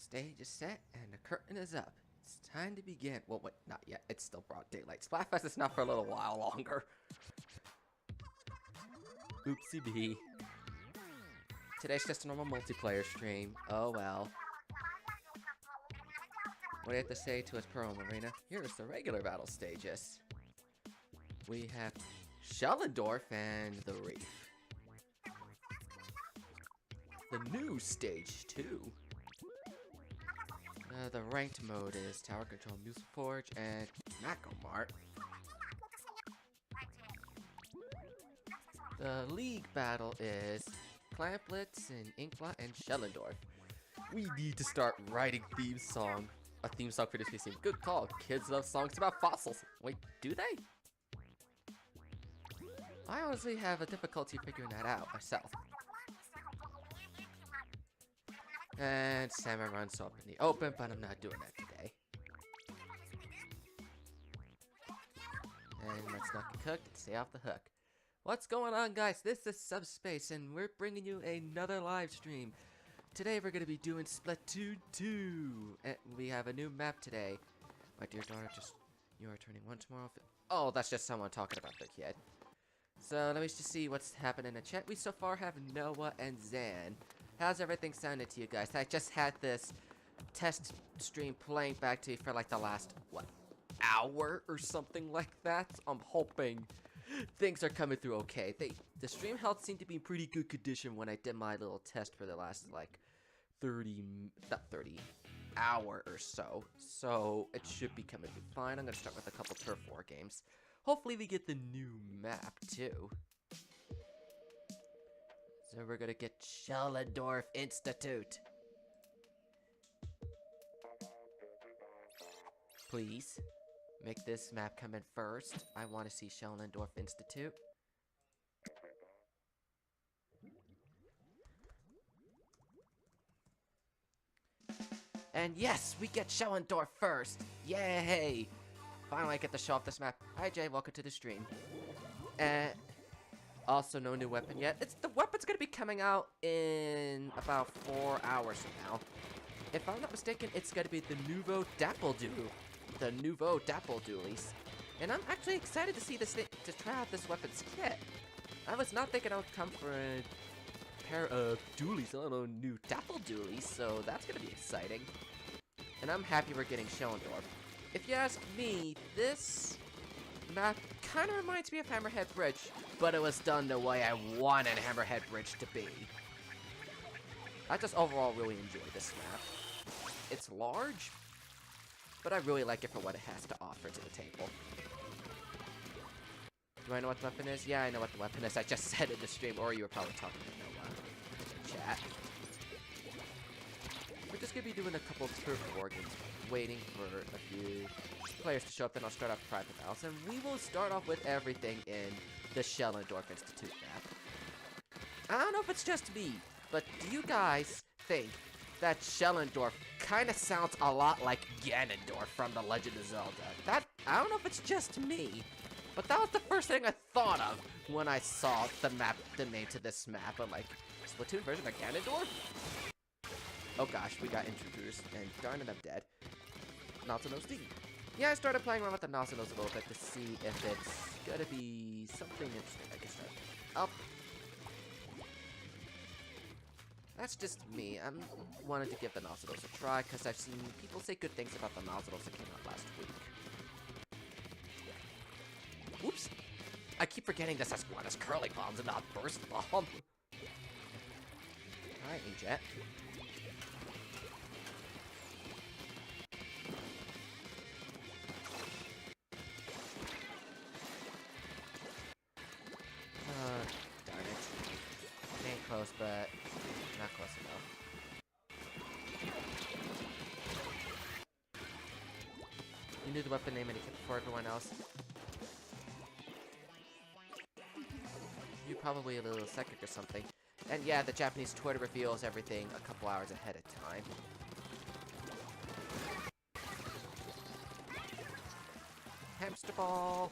The stage is set and the curtain is up. It's time to begin. Well, wait, not yet. It's still broad daylight. Splatfest is not for a little while longer. Oopsie bee. Today's just a normal multiplayer stream. Oh well. What do you have to say to us, Pro Marina? Here's the regular battle stages. We have Schellendorf and the Reef. The new stage 2. The ranked mode is Tower Control, Music Forge, and Macomart. The league battle is Clamplets and Inkblot and Schellendorf. We need to start writing a theme song for this PC. Good call. Kids love songs about fossils. Wait, do they? I honestly have a difficulty figuring that out myself. And salmon runs up in the open, but I'm not doing that today. And let's not get cooked and stay off the hook. What's going on, guys? This is Subspace, and we're bringing you another live stream. Today we're going to be doing Splatoon 2, and we have a new map today. My dear daughter, you are turning 1 tomorrow. Oh, that's just someone talking about their kid. So let me just see what's happening in the chat. We so far have Noah and Zan. How's everything sounding to you guys? I just had this test stream playing back to you for like the last, what, hour or something like that? I'm hoping things are coming through okay. The stream health seemed to be in pretty good condition when I did my little test for the last like 30 hour or so. So it should be coming through fine. I'm gonna start with a couple Turf War games. Hopefully we get the new map too. So we're gonna get Schellendorf Institute. Please, make this map come in first. I want to see Schellendorf Institute. And yes, we get Schellendorf first. Yay! Finally, I get to show off this map. Hi Jay, welcome to the stream. And also, no new weapon yet. The weapon's gonna be coming out in about 4 hours from now. If I'm not mistaken, it's gonna be the Nouveau Dapple Duel. The Nouveau Dapple Duelies. And I'm actually excited to see this to try out this weapon's kit. I was not thinking I would come for a pair of dualies, I don't know, new Dapple Duelies, so that's gonna be exciting. And I'm happy we're getting Schellendorf. If you ask me, this map kind of reminds me of Hammerhead Bridge, but it was done the way I wanted Hammerhead Bridge to be. I just overall really enjoy this map. It's large, but I really like it for what it has to offer to the table. Do I know what the weapon is? Yeah, I know what the weapon is. I just said it in the stream, or you were probably talking to Noah in chat. We're just gonna be doing a couple of Turf War games, waiting for a few players to show up, then I'll start off private battles, and we will start off with everything in the Schellendorf Institute map. I don't know if it's just me, but do you guys think that Schellendorf kind of sounds a lot like Ganondorf from The Legend of Zelda? I don't know if it's just me, but that was the first thing I thought of when I saw the name to this map. I'm like, Splatoon version of Ganondorf? Oh gosh, we got introduced, and darn it, I'm dead. Nautilus D. Yeah, I started playing around with the Nautilus a little bit to see if it's gonna be something interesting I can start. Oh. That's just me. I wanted to give the Nautilus a try, because I've seen people say good things about the Nautilus that came out last week. Whoops! I keep forgetting this has one as curling bombs and not burst bomb. Alright, Inkjet. Darn it. It ain't close, but not close enough. You knew the weapon name and it before everyone else. You probably a little psychic or something. And yeah, the Japanese Twitter reveals everything a couple hours ahead of time. Hamster ball!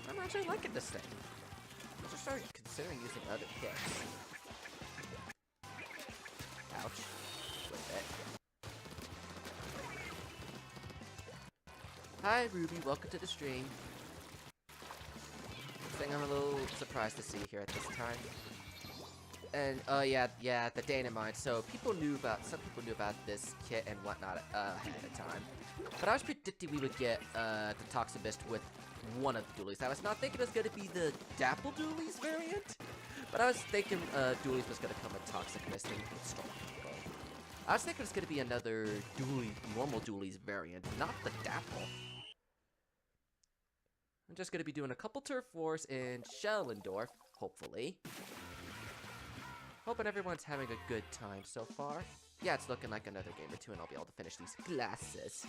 I'm actually liking this thing. I'm just starting considering using other kits. Ouch. With it. Hi, Ruby. Welcome to the stream. Thing I'm a little surprised to see here at this time. And, yeah, the Dynamite. So, some people knew about this kit and whatnot ahead of time. But I was predicting we would get, the Toxibist with one of the dualies. I was not thinking it was gonna be the Dapple Dualies variant, but I was thinking, Dualies was gonna come with Toxic Mist and Storm. I was thinking it was gonna be another normal Dualies variant, not the Dapple. I'm just gonna be doing a couple Turf Wars in Schellendorf, hopefully. Hoping everyone's having a good time so far. Yeah, it's looking like another game or two, and I'll be able to finish these glasses.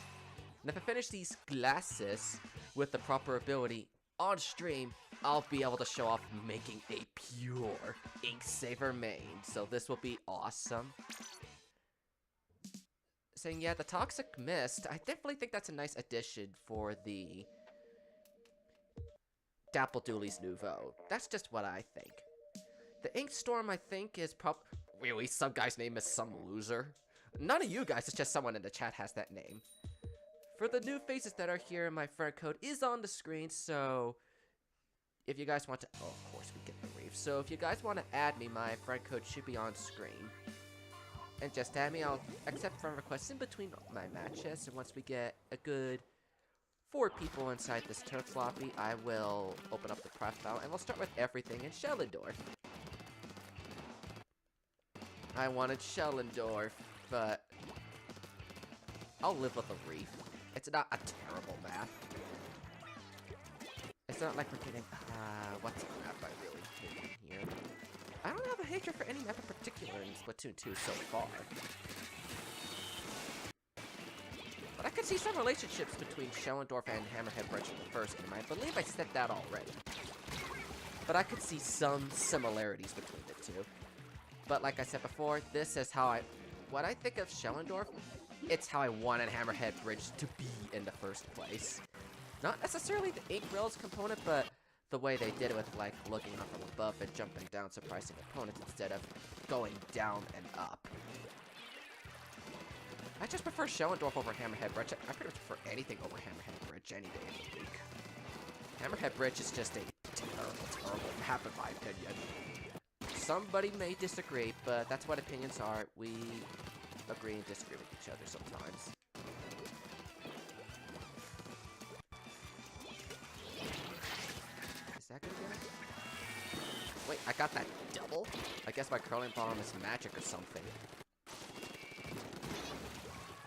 And if I finish these glasses with the proper ability on stream, I'll be able to show off making a pure Inksaver main. So this will be awesome. Saying, yeah, the Toxic Mist, I definitely think that's a nice addition for the Dapple Dualies Nouveau. That's just what I think. The Ink Storm, I think, is really, some guy's name is some loser. None of you guys, it's just someone in the chat has that name. For the new faces that are here, my friend code is on the screen, so if you guys want to, oh, of course we get the reef. So if you guys want to add me, my friend code should be on screen. And just add me, I'll accept friend requests in between my matches, and once we get a good 4 people inside this turf lobby, I will open up the profile, and we'll start with everything in Schellendorf. I wanted Schellendorf, but I'll live with a reef. It's not a terrible map. It's not like we're getting, what's a map I really hate here? I don't have a hatred for any map in particular in Splatoon 2 so far. But I could see some relationships between Schellendorf and Hammerhead Bridge in the first game. I believe I said that already. But I could see some similarities between the two. But like I said before, this is how what I think of Schellendorf, it's how I wanted Hammerhead Bridge to be in the first place. Not necessarily the Ink Rails component, but the way they did it with, like, looking up from above and jumping down, surprising opponents instead of going down and up. I just prefer Schellendorf over Hammerhead Bridge. I pretty much prefer anything over Hammerhead Bridge any day of the week. Hammerhead Bridge is just a terrible, terrible map in my opinion. Somebody may disagree, but that's what opinions are. We agree and disagree with each other sometimes. Is that gonna get it? Wait, I got that double? I guess my curling bomb is magic or something.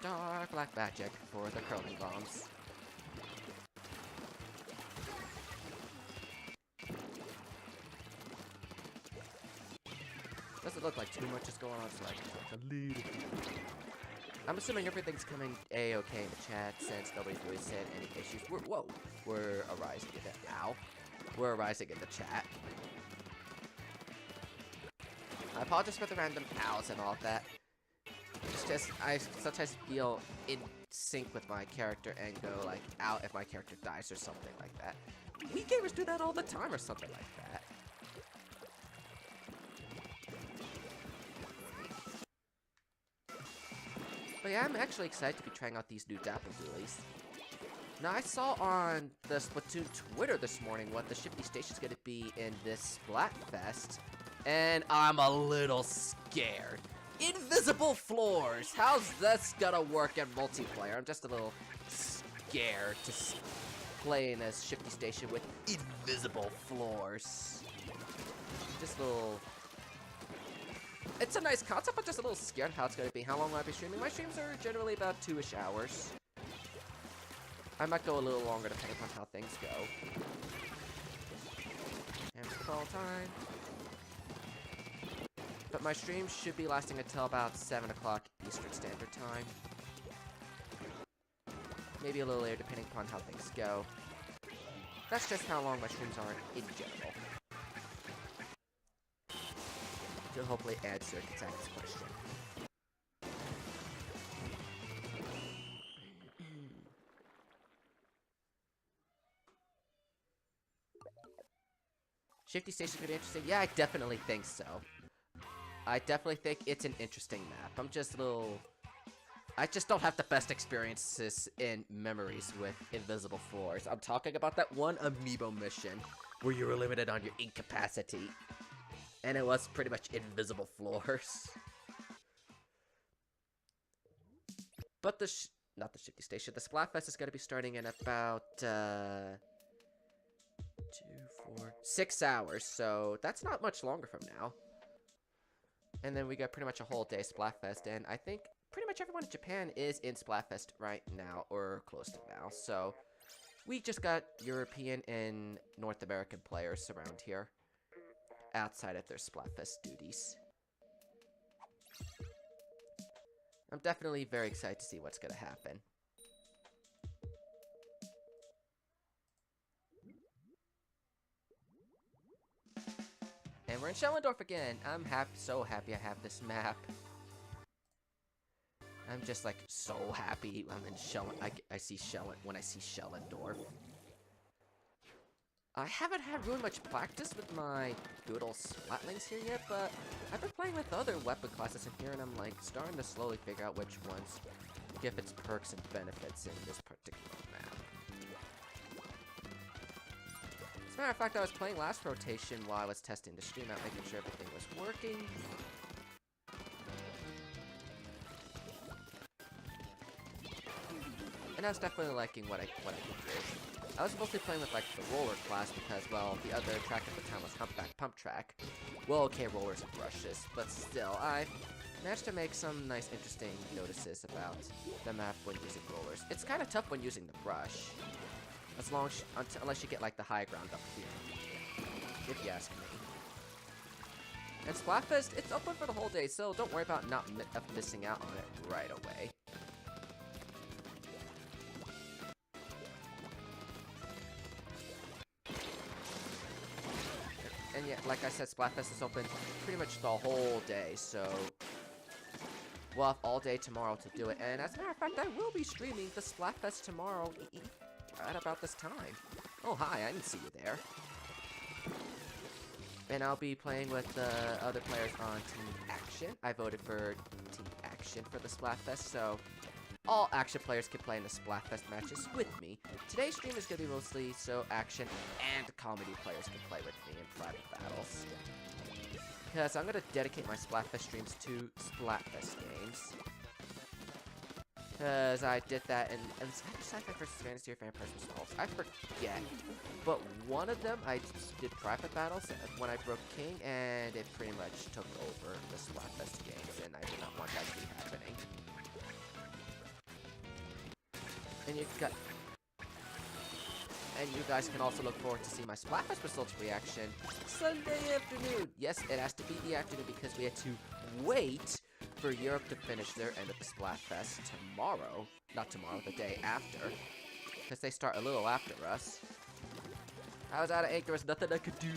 Dark black magic for the curling bombs. Doesn't look like too much is going on, so I can talk a little bit. I'm assuming everything's coming A-okay in the chat since nobody's really said any issues. We're arising in it now. We're arising in the chat. I apologize for the random owls and all that. It's just, I sometimes feel in sync with my character and go, like, out if my character dies or something like that. We gamers do that all the time or something like that. But yeah, I'm actually excited to be trying out these new Dapple Dualies. Now, I saw on the Splatoon Twitter this morning what the Shifty Station's gonna be in this Splatfest, and I'm a little scared. Invisible floors! How's this gonna work in multiplayer? I'm just a little scared to play in a Shifty Station with invisible floors. Just a little... It's a nice concept, but just a little scared how it's going to be. How long will I be streaming? My streams are generally about 2-ish hours. I might go a little longer depending on how things go. And call time. But my stream should be lasting until about 7 o'clock Eastern Standard Time. Maybe a little later depending upon how things go. That's just how long my streams are in general. To hopefully answer Kataka's question. Shifty Station's gonna be interesting. Yeah, I definitely think so. I definitely think it's an interesting map. I'm just a little... I just don't have the best experiences in memories with invisible floors. I'm talking about that one amiibo mission where you were limited on your ink capacity. And it was pretty much invisible floors. But not the Shifty Station, the Splatfest is going to be starting in about, 6 hours, so that's not much longer from now. And then we got pretty much a whole day Splatfest, and I think pretty much everyone in Japan is in Splatfest right now, or close to now, so we just got European and North American players around here, outside of their Splatfest duties. I'm definitely very excited to see what's gonna happen. And we're in Schellendorf again. I'm so happy I have this map. I'm just like so happy I'm in I see when I see Schellendorf. I haven't had really much practice with my good old Splatlings here yet, but I've been playing with other weapon classes in here, and I'm like starting to slowly figure out which ones give its perks and benefits in this particular map. As a matter of fact, I was playing last rotation while I was testing the stream out, making sure everything was working. And I was definitely liking what I could do. I was mostly playing with like the roller class because, well, the other track at the time was Humpback Pump Track. Well, okay, rollers and brushes, but still, I managed to make some nice, interesting notices about the map when using rollers. It's kind of tough when using the brush, unless you get like the high ground up here, if you ask me. And Splatfest, it's open for the whole day, so don't worry about not missing out on it right away. And yeah, like I said, Splatfest is open pretty much the whole day, so we'll have all day tomorrow to do it. And as a matter of fact, I will be streaming the Splatfest tomorrow at about this time. Oh, hi, I didn't see you there. And I'll be playing with the other players on Team Action. I voted for Team Action for the Splatfest, so all Action players can play in the Splatfest matches with me. Today's stream is going to be mostly so Action and Comedy players can play with me in private battles. Because I'm going to dedicate my Splatfest streams to Splatfest games. Because I did that in Sci-Fi vs. Fantasy or Fan Personal Assaults. I forget. But one of them, I did private battles when I broke King, and it pretty much took over the Splatfest games, and I did not want that to be happening. And you guys can also look forward to see my Splatfest results reaction Sunday afternoon. Yes, it has to be the afternoon because we had to wait for Europe to finish their end of the Splatfest tomorrow. Not tomorrow, the day after. Because they start a little after us. I was out of ink, there was nothing I could do.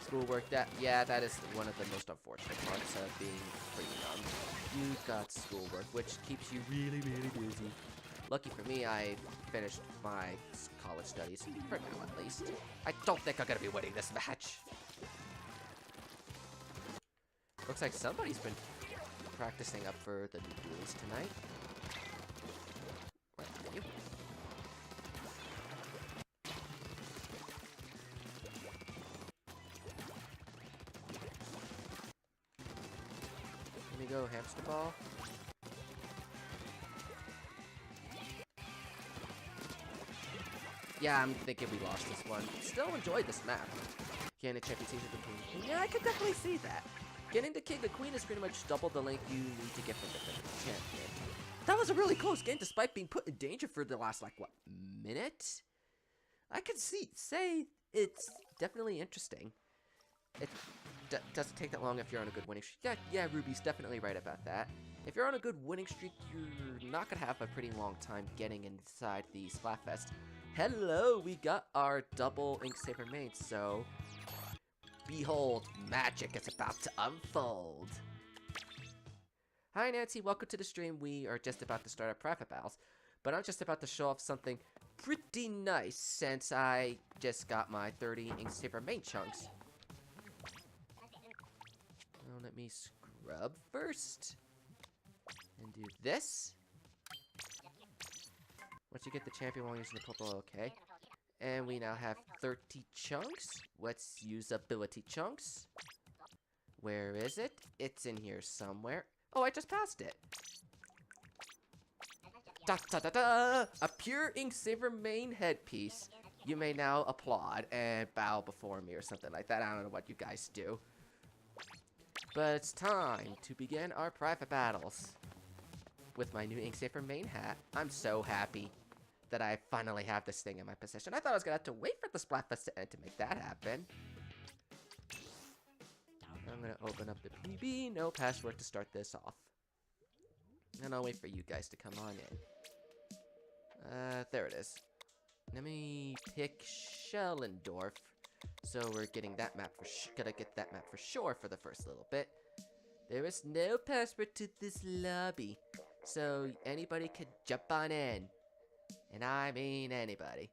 Schoolwork, that is one of the most unfortunate parts of being pretty young. You've got schoolwork, which keeps you really, really busy. Lucky for me, I finished my college studies, for now at least. I don't think I'm gonna be winning this match. Looks like somebody's been practicing up for the new duels tonight. Where are you? Let me go, hamster ball. Yeah, I'm thinking we lost this one. Still enjoyed this map. Getting a champion season of the Queen. Yeah, I could definitely see that. Getting the King, the Queen is pretty much double the length you need to get from the champion. That was a really close game despite being put in danger for the last, like, what, minute? I can say it's definitely interesting. It doesn't take that long if you're on a good winning streak. Yeah, Ruby's definitely right about that. If you're on a good winning streak, you're not going to have a pretty long time getting inside the Splatfest. Hello, we got our double Ink Saber mates, so behold, magic is about to unfold. Hi Nancy, welcome to the stream. We are just about to start our private battles, but I'm just about to show off something pretty nice since I just got my 30 Inksaver main chunks. Well, let me scrub first. And do this. Once you get the champion while using the purple, okay. And we now have 30 chunks. Let's use ability chunks. Where is it? It's in here somewhere. Oh, I just passed it. Da da da da! A pure Inksaver main headpiece. You may now applaud and bow before me or something like that. I don't know what you guys do. But it's time to begin our private battles. With my new Inksaver main hat, I'm so happy that I finally have this thing in my possession. I thought I was gonna have to wait for the Splatfest to end to make that happen. I'm gonna open up the PB, no password to start this off. And I'll wait for you guys to come on in. There it is. Let me pick Schellendorf. So we're getting that map gonna get that map for sure for the first little bit. There is no password to this lobby, so anybody could jump on in. And I mean anybody.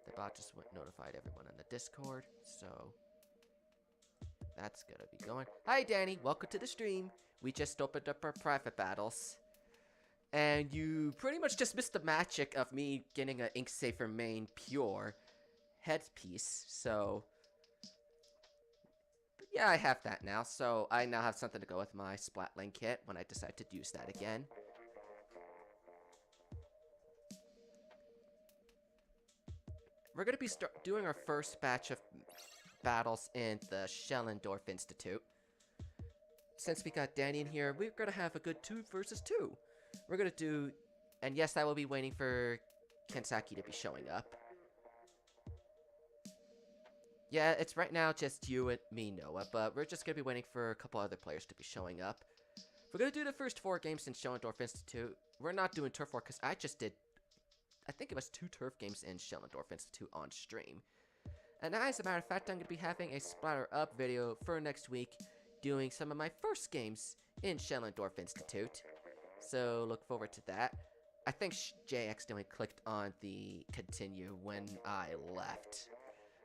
The bot just notified everyone on the Discord, so that's gonna be going. Hi Danny, welcome to the stream. We just opened up our private battles. And you pretty much just missed the magic of me getting an Inksaver main pure headpiece, so yeah, I have that now, so I now have something to go with my Splatling kit when I decide to use that again. We're going to be doing our first batch of battles in the Schellendorf Institute. Since we got Danny in here, we're going to have a good 2 versus 2. We're going to do, and yes, I will be waiting for Kensaki to be showing up. Yeah, it's right now just you and me, Noah, but we're just going to be waiting for a couple other players to be showing up. We're going to do the first 4 games in Schellendorf Institute. We're not doing Turf War because I just did, I think it was 2 turf games in Schellendorf Institute on stream. And as a matter of fact, I'm going to be having a Splatter Up video for next week doing some of my first games in Schellendorf Institute. So look forward to that. I think Jay accidentally clicked on the continue when I left.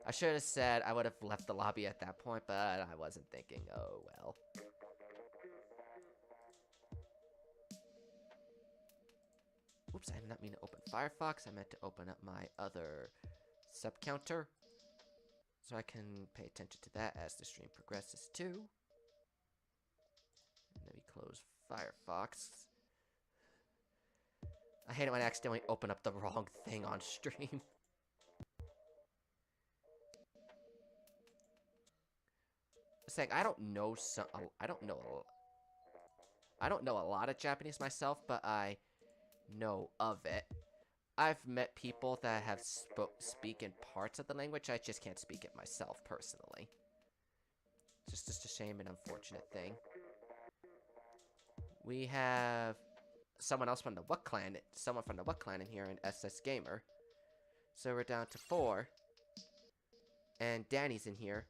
I should have said I would have left the lobby at that point, but I wasn't thinking, oh well. Oops, I did not mean to open Firefox. I meant to open up my other sub counter. So I can pay attention to that as the stream progresses too. And then we close Firefox. I hate it when I accidentally open up the wrong thing on stream. Saying I don't know a lot of Japanese myself, but I know of it. I've met people that have speak in parts of the language. I just can't speak it myself personally. It's just a shame and unfortunate thing. We have someone else from the What Clan, someone from the What Clan in here in SS Gamer. So we're down to 4. And Danny's in here.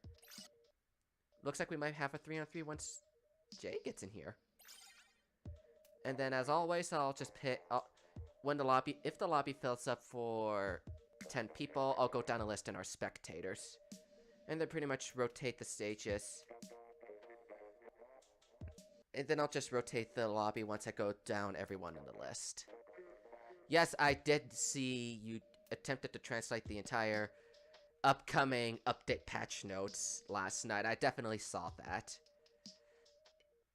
Looks like we might have a 3-on-3 once Jay gets in here. And then as always, I'll just pick when the lobby, if the lobby fills up for 10 people, I'll go down a list in our spectators. And then pretty much rotate the stages. And then I'll just rotate the lobby once I go down everyone in the list. Yes, I did see you attempted to translate the entire upcoming update patch notes last night. I definitely saw that.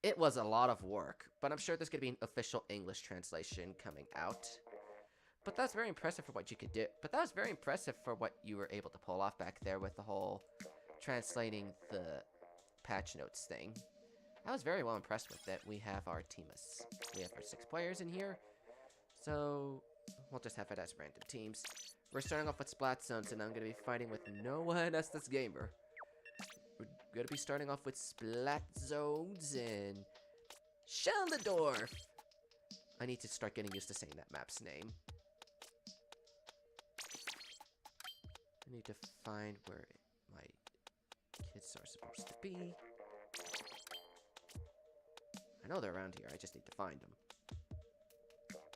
It was a lot of work, but I'm sure there's going to be an official English translation coming out. But that's very impressive for what you could do. But that was very impressive for what you were able to pull off back there with the whole translating the patch notes thing. I was very well impressed with it. We have our team of, we have our 6 players in here. So we'll just have it as random teams. We're starting off with Splat Zones, and I'm going to be fighting with no one as this gamer. We're going to be starting off with Splat Zones in Schellendorf. I need to start getting used to saying that map's name. I need to find where my kids are supposed to be. I know they're around here, I just need to find them.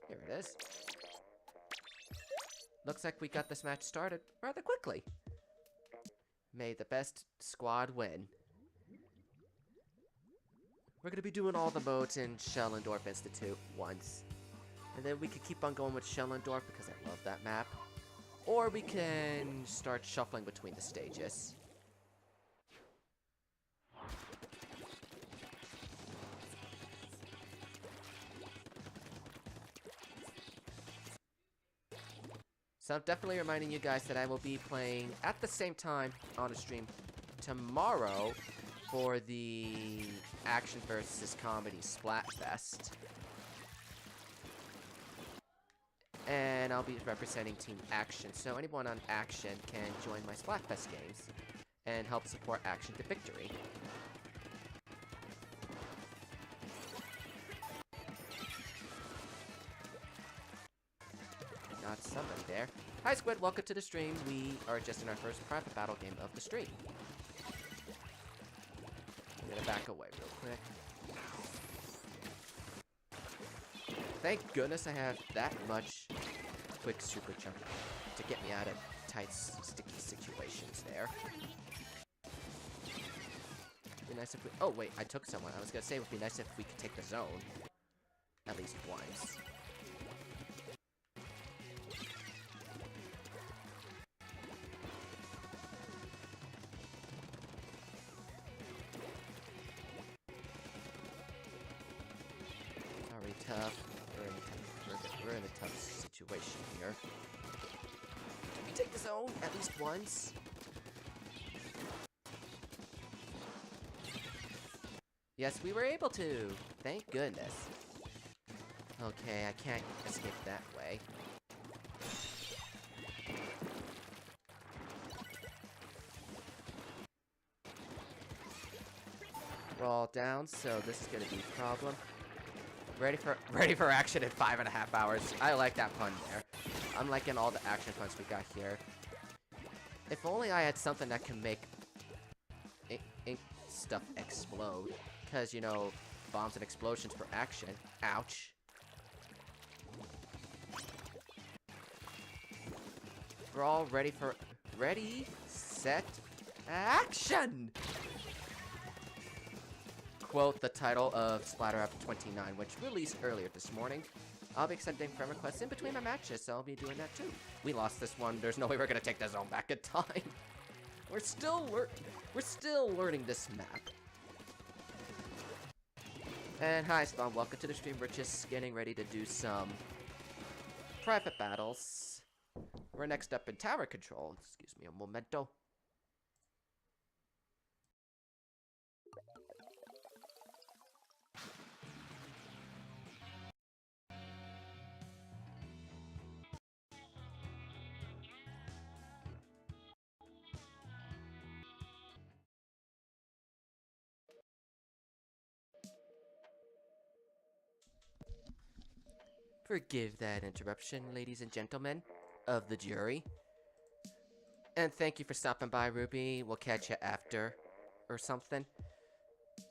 Here it is. looks like we got this match started rather quickly. May the best squad win. We're gonna be doing all the modes in Shellendorf Institute once. And then we could keep on going with Shellendorf because I love that map. Or we can start shuffling between the stages. So I'm definitely reminding you guys that I will be playing at the same time on a stream tomorrow for the Action versus Comedy Splatfest. And I'll be representing Team Action, so anyone on Action can join my Splatfest games and help support Action to victory. Got somebody there. Hi Squid, welcome to the stream. We are just in our first private battle game of the stream. I'm gonna back away real quick. Thank goodness I have that much quick super jump to get me out of tight, sticky situations there. It'd be nice if we... Oh, wait, I took someone. I was gonna say it would be nice if we could take the zone. At least once. Sorry, tough. We're in a tough situation here. Did we take the zone at least once? Yes, we were able to. Thank goodness. Okay, I can't escape that way. We're all down, so this is gonna be a problem. Ready for action in 5.5 hours. I like that pun there. I'm liking all the action puns we got here. If only I had something that can make ink stuff explode. Because, you know, bombs and explosions for action. Ouch. We're all ready, set, action! Quote the title of Splatter Up 29, which released earlier this morning. I'll be accepting friend requests in between my matches, so I'll be doing that too. We lost this one. There's no way we're gonna take the zone back in time. We're still learning this map. And hi Spawn, welcome to the stream. We're just getting ready to do some private battles. We're next up in tower control. Excuse me a momento. Forgive that interruption, ladies and gentlemen of the jury. And thank you for stopping by, Ruby. We'll catch you after or something.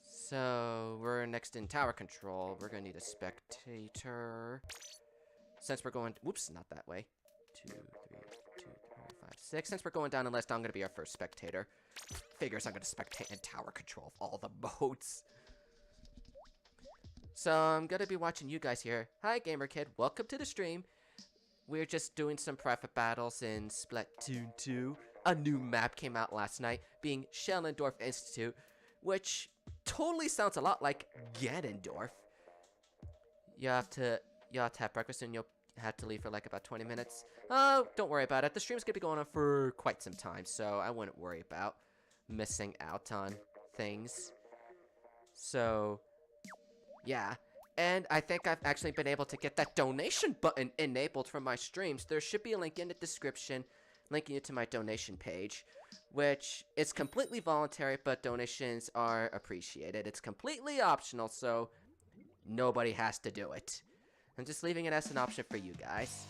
So, we're next in tower control. We're gonna need a spectator. Since we're going... Whoops, not that way. 2, 3, 2, 3, 5, 6. Since we're going down the list, I'm gonna be our first spectator. Figures I'm gonna spectate in tower control of all the modes. So, I'm gonna be watching you guys here. Hi, Gamer Kid. Welcome to the stream. We're just doing some private battles in Splatoon 2. A new map came out last night, being Shellendorf Institute, which totally sounds a lot like Ganondorf. You have to have breakfast and you'll have to leave for like about 20 minutes. Oh, don't worry about it. The stream's gonna be going on for quite some time, so I wouldn't worry about missing out on things. So... yeah, and I think I've actually been able to get that donation button enabled from my streams. There should be a link in the description linking you to my donation page, which is completely voluntary, but donations are appreciated. It's completely optional, so nobody has to do it. I'm just leaving it as an option for you guys.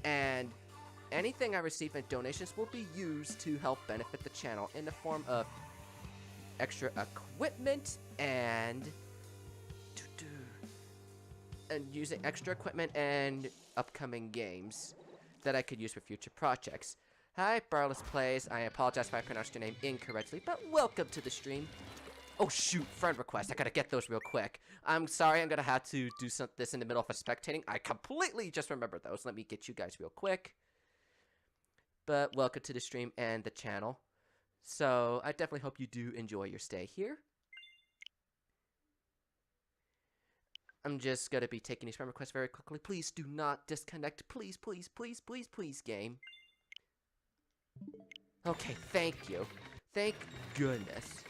And anything I receive in donations will be used to help benefit the channel in the form of extra equipment and using extra equipment and upcoming games. that I could use for future projects. Hi, Barless Plays. I apologize if I pronounced your name incorrectly, but welcome to the stream. Oh shoot, friend request. I gotta get those real quick. I'm sorry, I'm gonna have to do this in the middle of a spectating. I completely just remembered those. Let me get you guys real quick. But welcome to the stream and the channel. So, I definitely hope you do enjoy your stay here. I'm just gonna be taking these friend requests very quickly. Please do not disconnect. Please, please, please, please, please, game. Okay, thank you. Thank goodness.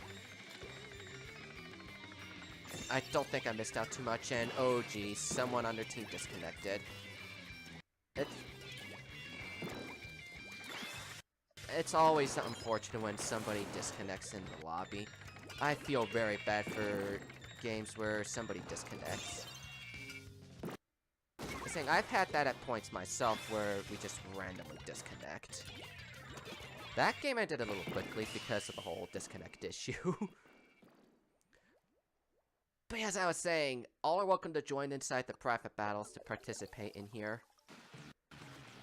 I don't think I missed out too much, and oh geez, someone on their team disconnected. It's always unfortunate when somebody disconnects in the lobby. I feel very bad for games where somebody disconnects. I'm saying I've had that at points myself where we just randomly disconnect. That game ended a little quickly because of the whole disconnect issue. But as I was saying, all are welcome to join inside the private battles to participate in here.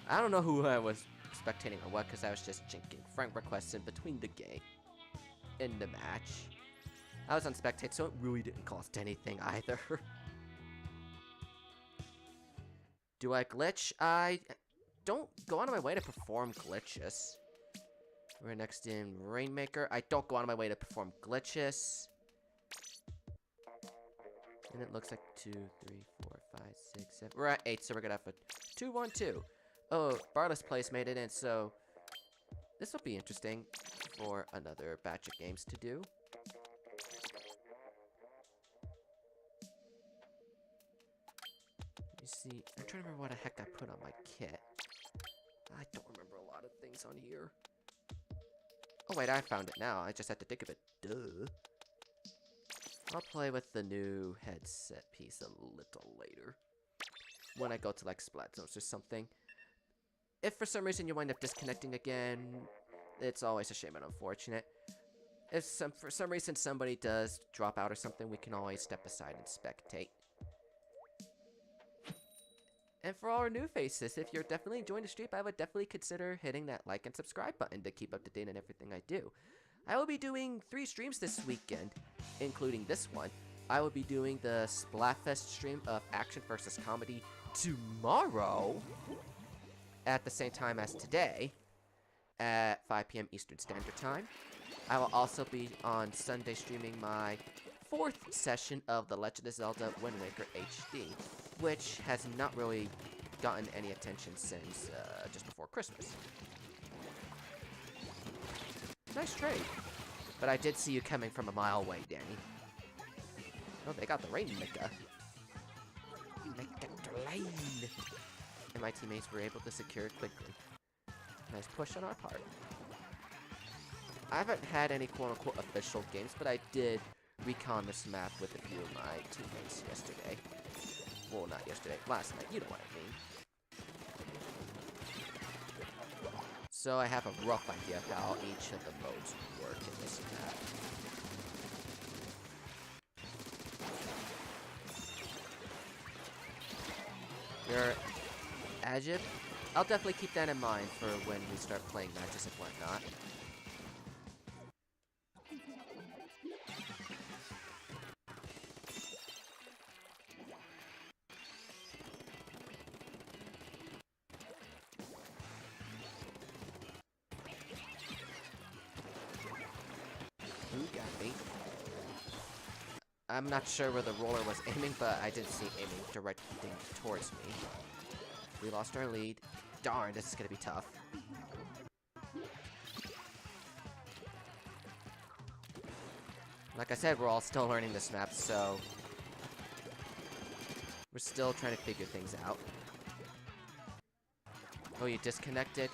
I don't know who I was spectating or what, because I was just jinking friend requests in between the game. In the match. I was on spectate, so it really didn't cost anything either. Do I glitch? I don't go out of my way to perform glitches. We're next in Rainmaker. I don't go out of my way to perform glitches. And it looks like 2, 3, 4, 5, 6, 7. We're at 8, so we're gonna have a 2, 1, 2. Oh, Barless Place made it in, so this will be interesting for another batch of games to do. Let me see. I'm trying to remember what the heck I put on my kit. I don't remember a lot of things on here. Oh wait, I found it now. I just had to think of it. Duh. I'll play with the new headset piece a little later. When I go to like Splatfest or something. If for some reason you wind up disconnecting again, it's always a shame and unfortunate. If for some reason somebody does drop out or something, we can always step aside and spectate. And for all our new faces, if you're definitely enjoying the stream, I would definitely consider hitting that like and subscribe button to keep up to date on everything I do. I will be doing 3 streams this weekend, including this one. I will be doing the Splatfest stream of Action vs. Comedy tomorrow at the same time as today at 5 p.m. Eastern Standard Time. I will also be on Sunday streaming my 4th session of The Legend of Zelda Wind Waker HD, which has not really gotten any attention since just before Christmas. Nice trade. But I did see you coming from a mile away, Danny. Oh, they got the Rainmaker. Lane. And my teammates were able to secure it quickly. Nice push on our part. I haven't had any quote-unquote official games, but I did recon this map with a few of my teammates yesterday. Well, not yesterday, last night, you know what I mean. So I have a rough idea of how each of the modes work in this map. Your Ajib? I'll definitely keep that in mind for when we start playing matches and whatnot. I'm not sure where the roller was aiming, but I did see aiming directly towards me. We lost our lead. Darn, this is gonna be tough. Like I said, we're all still learning this map, so we're still trying to figure things out. Oh, you disconnected?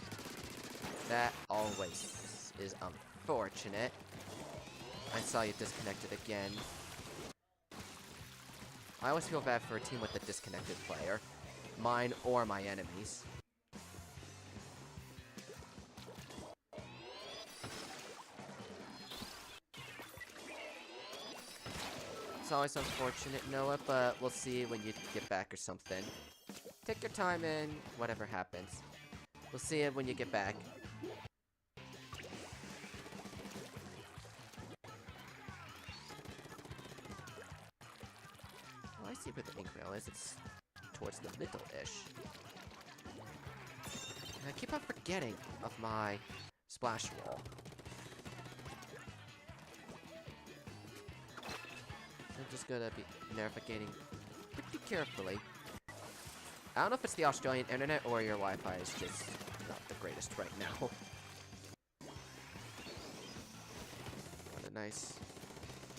That always is unfortunate. I saw you disconnected again. I always feel bad for a team with a disconnected player. Mine or my enemies. It's always unfortunate, Noah, but we'll see when you get back or something. Take your time and whatever happens. We'll see it when you get back. Oh, I see where the ink rail is. It's towards the middle-ish. And I keep on forgetting of my splash wall. I'm just gonna be navigating pretty carefully. I don't know if it's the Australian internet or your Wi-Fi is just not the greatest right now. What a nice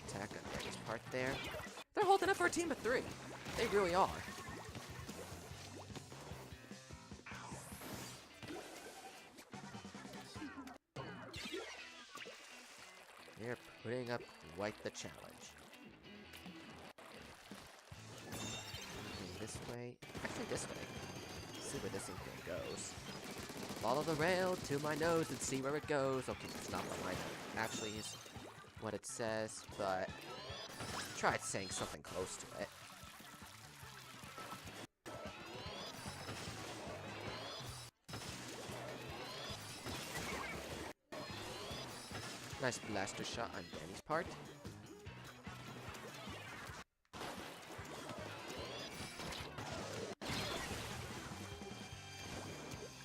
attack on Randy's part there. They're holding up for a team of 3. They really are. They're putting up quite the challenge. This way. Actually, this way. See where this thing goes. Follow the rail to my nose and see where it goes. Okay, that's not what mine actually is what it says, but try saying something close to it. Nice blaster shot on Danny's part.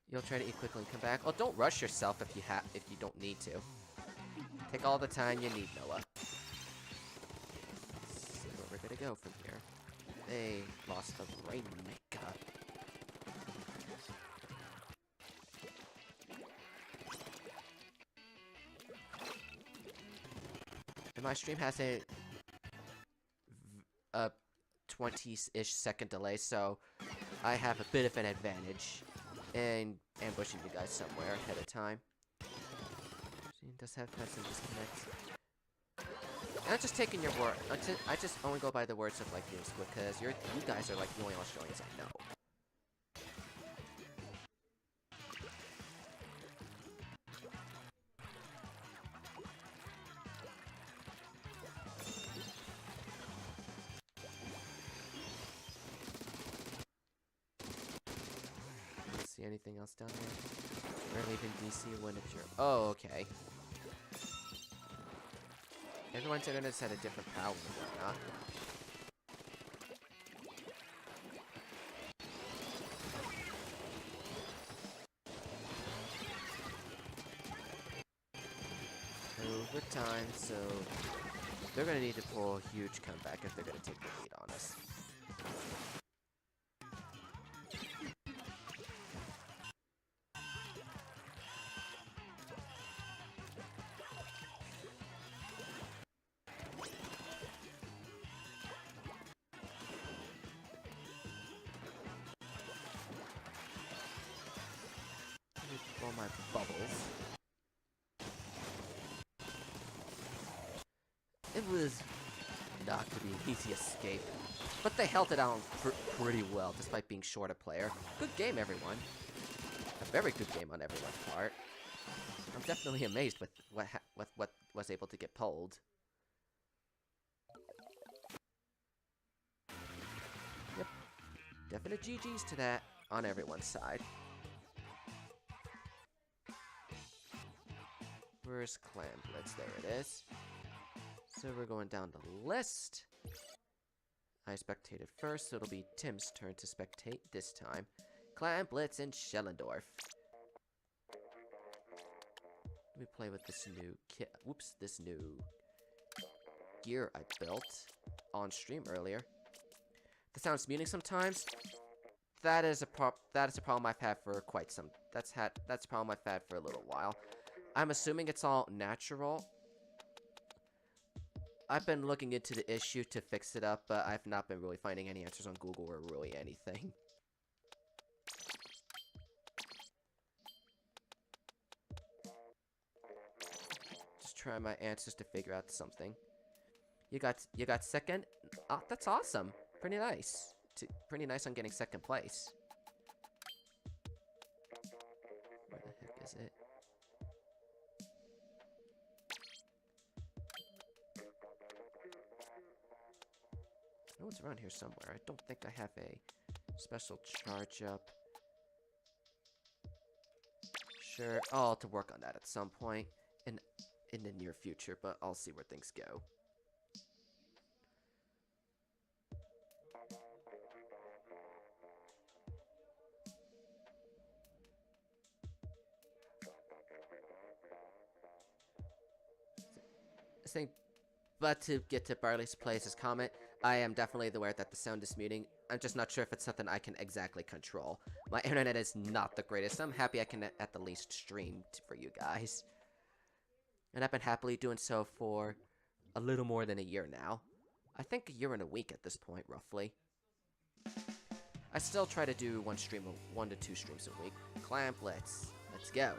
You'll try to eat quickly and come back. Oh, don't rush yourself if you don't need to. Take all the time you need, Noah. Let's see where we're gonna go from here. They lost the Rainmaker. And my stream has a 20-ish second delay, so I have a bit of an advantage in ambushing you guys somewhere ahead of time. It does have some disconnects. And I'm just taking your word. I just only go by the words of like this because you guys are like the only Australians I know. See anything else down there? We're leaving DC when it's your... Oh, okay. Everyone's internet's had a different power and whatnot. Overtime, so they're gonna need to pull a huge comeback if they're gonna take the lead on us. All my bubbles. It was not to be an easy escape, but they held it out pretty well despite being short a player. Good game, everyone. A very good game on everyone's part. I'm definitely amazed with what was able to get pulled. Yep, definite GGs to that on everyone's side. Where's Clan Blitz? There it is. So we're going down the list. I spectated first, so it'll be Tim's turn to spectate this time. Clan Blitz in Schellendorf. Let me play with this new kit. Whoops, this new gear I built on stream earlier. The sound's muting sometimes. That is a problem I've had for quite some. That's a problem I've had for a little while. I'm assuming it's all natural. I've been looking into the issue to fix it up, but I've not been really finding any answers on Google or really anything. Just try my answers to figure out something. You got second? Oh, that's awesome. Pretty nice. Pretty nice on getting second place. Where the heck is it? I know it's around here somewhere. I don't think I have a special charge up. sure. I'll have to work on that at some point in the near future, but I'll see where things go. But to get to Barley's Place's comment, I am definitely aware that the sound is muting. I'm just not sure if it's something I can exactly control. My internet is not the greatest. I'm happy I can at the least stream for you guys. And I've been happily doing so for a little more than a year now. I think a year and a week at this point, roughly. I still try to do 1 to 2 streams a week. Clamp, let's go.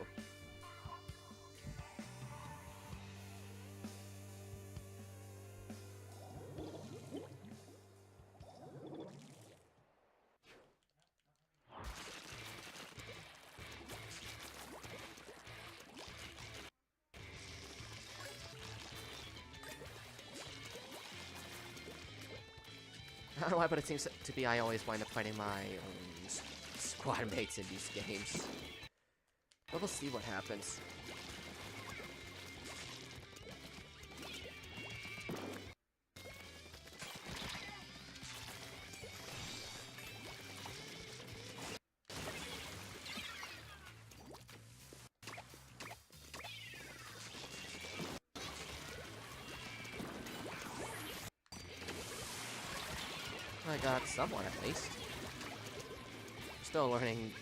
I don't know why, but it seems to be I always wind up fighting my squad mates in these games. But we'll see what happens. I got someone at least. Still learning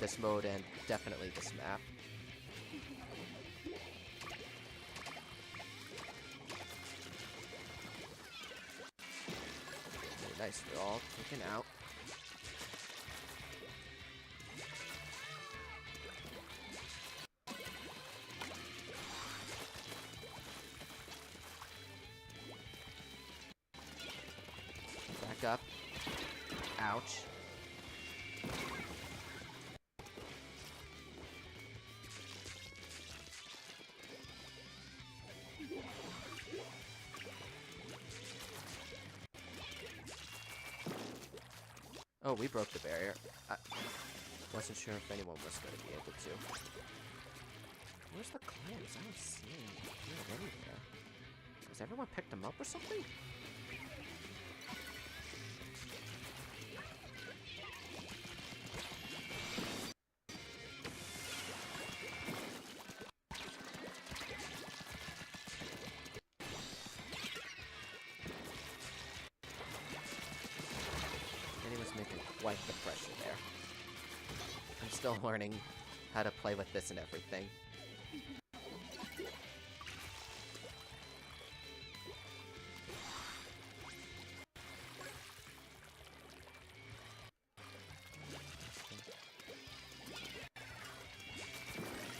this mode and definitely this map. Very nice, we're all taken out. Back up. Ouch. Oh, we broke the barrier. I wasn't sure if anyone was going to be able to. Where's the clams? I don't see them anywhere. Has everyone picked them up or something? Quite the pressure there. I'm still learning how to play with this and everything.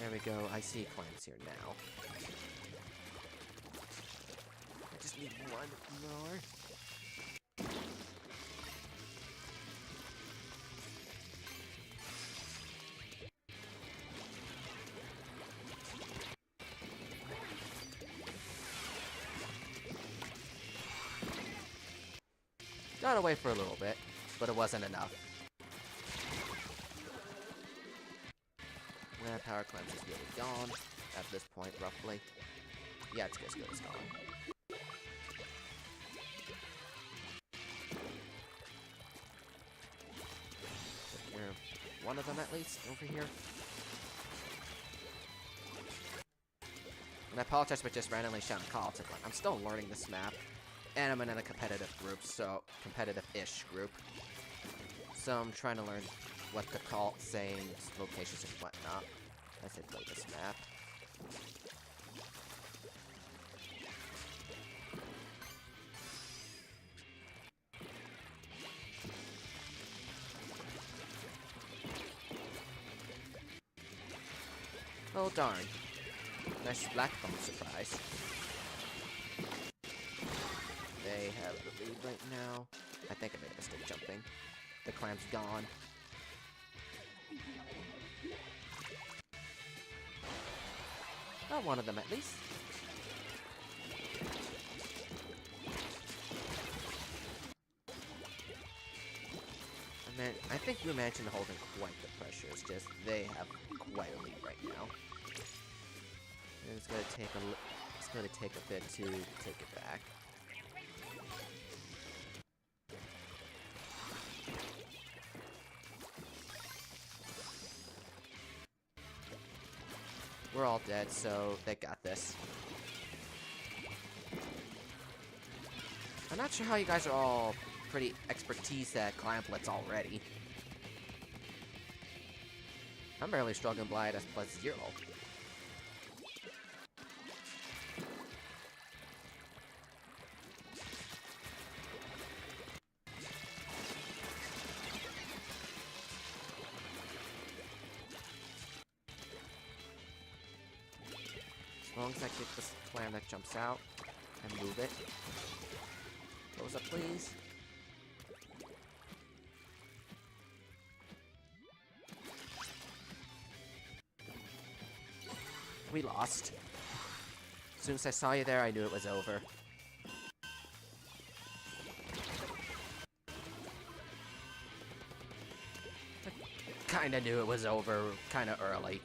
There we go. I see clams here now. I just need one more. Got away for a little bit, but it wasn't enough. Yeah, power cleanse is really gone at this point, roughly. Yeah, it's as good as gone. Take care of one of them at least over here. And I apologize for just randomly shouting calls. I'm still learning this map. And I'm in a competitive group, so competitive-ish group. So I'm trying to learn what the call saying, locations and whatnot as I play this map. Oh darn. Nice Splatfest surprise. They have the lead right now. I think I made a mistake jumping. The clam's gone. Got one of them at least. And I think Blue Mansion holding quite the pressure. It's just they have quite a lead right now. And it's gonna take a bit to take it back. We're all dead, so they got this. I'm not sure how you guys are all pretty expertise at Clan Blitz already. I'm barely struggling by it as +0. As long as I get this clan that jumps out and move it. Close up, please. We lost. As soon as I saw you there, I knew it was over. I kinda knew it was over kinda early.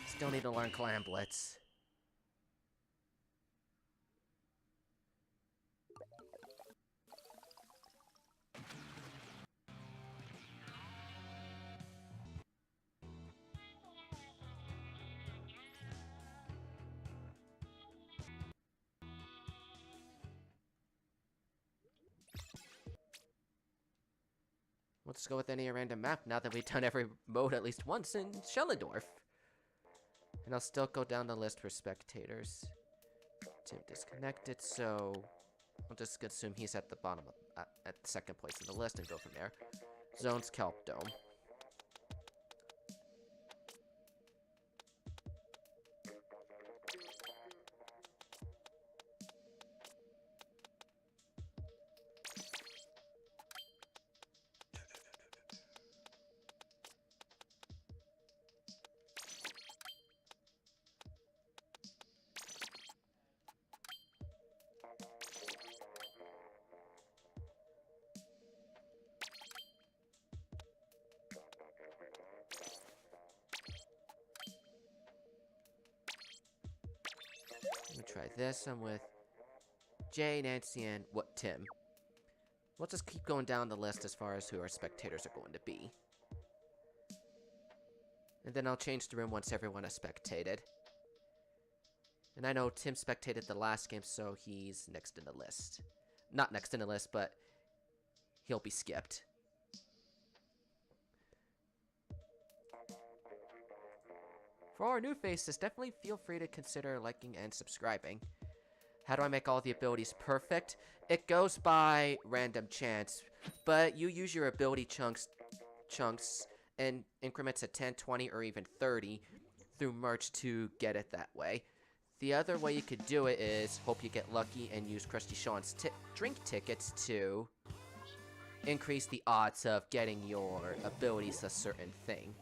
Still need to learn Clan Blitz. Let's go with any random map now that we've done every mode at least once in Schellendorf. And I'll still go down the list for spectators. Tim disconnected, so I'll just assume he's at the bottom of, at the second place in the list and go from there. Zones Kelp Dome. Let me try this. I'm with Jay, Nancy, and Tim. We'll just keep going down the list as far as who our spectators are going to be. And then I'll change the room once everyone has spectated. And I know Tim spectated the last game, so he's next in the list. Not next in the list, but he'll be skipped. For our new faces, definitely feel free to consider liking and subscribing. How do I make all the abilities perfect? It goes by random chance, but you use your ability chunks in increments of 10, 20, or even 30 through merch to get it that way. The other way you could do it is hope you get lucky and use Krusty Sean's drink tickets to increase the odds of getting your abilities a certain thing.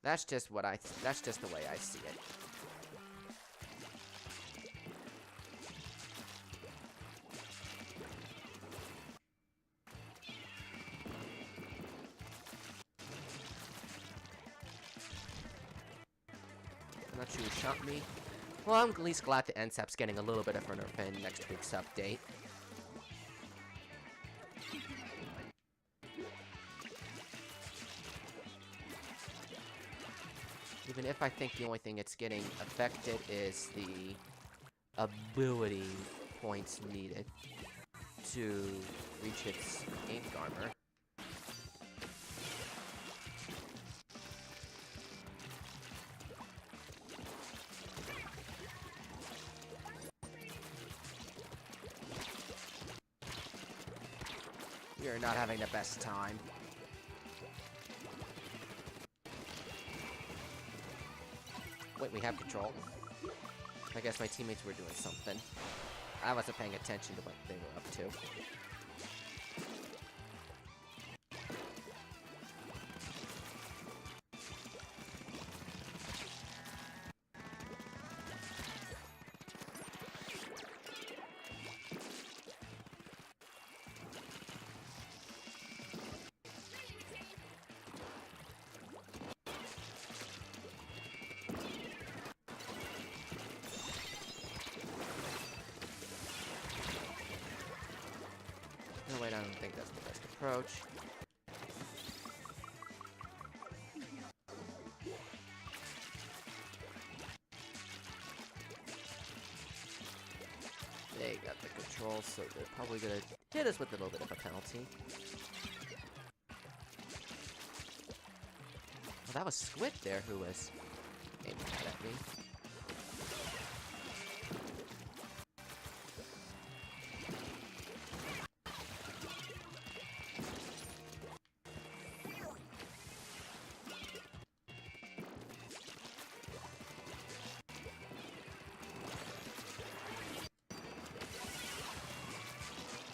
That's just the way I see it. I'm not sure who shot me. Well, I'm at least glad the NSAP's getting a little bit of a nerf in next week's update. Even if I think the only thing it's getting affected is the ability points needed to reach its ink armor. We are not having the best time. Wait, we have control. I guess my teammates were doing something. I wasn't paying attention to what they were up to. Oh wait, I don't think that's the best approach. They got the control, so they're probably gonna hit us with a little bit of a penalty. Well, that was Squid there who was aiming at me.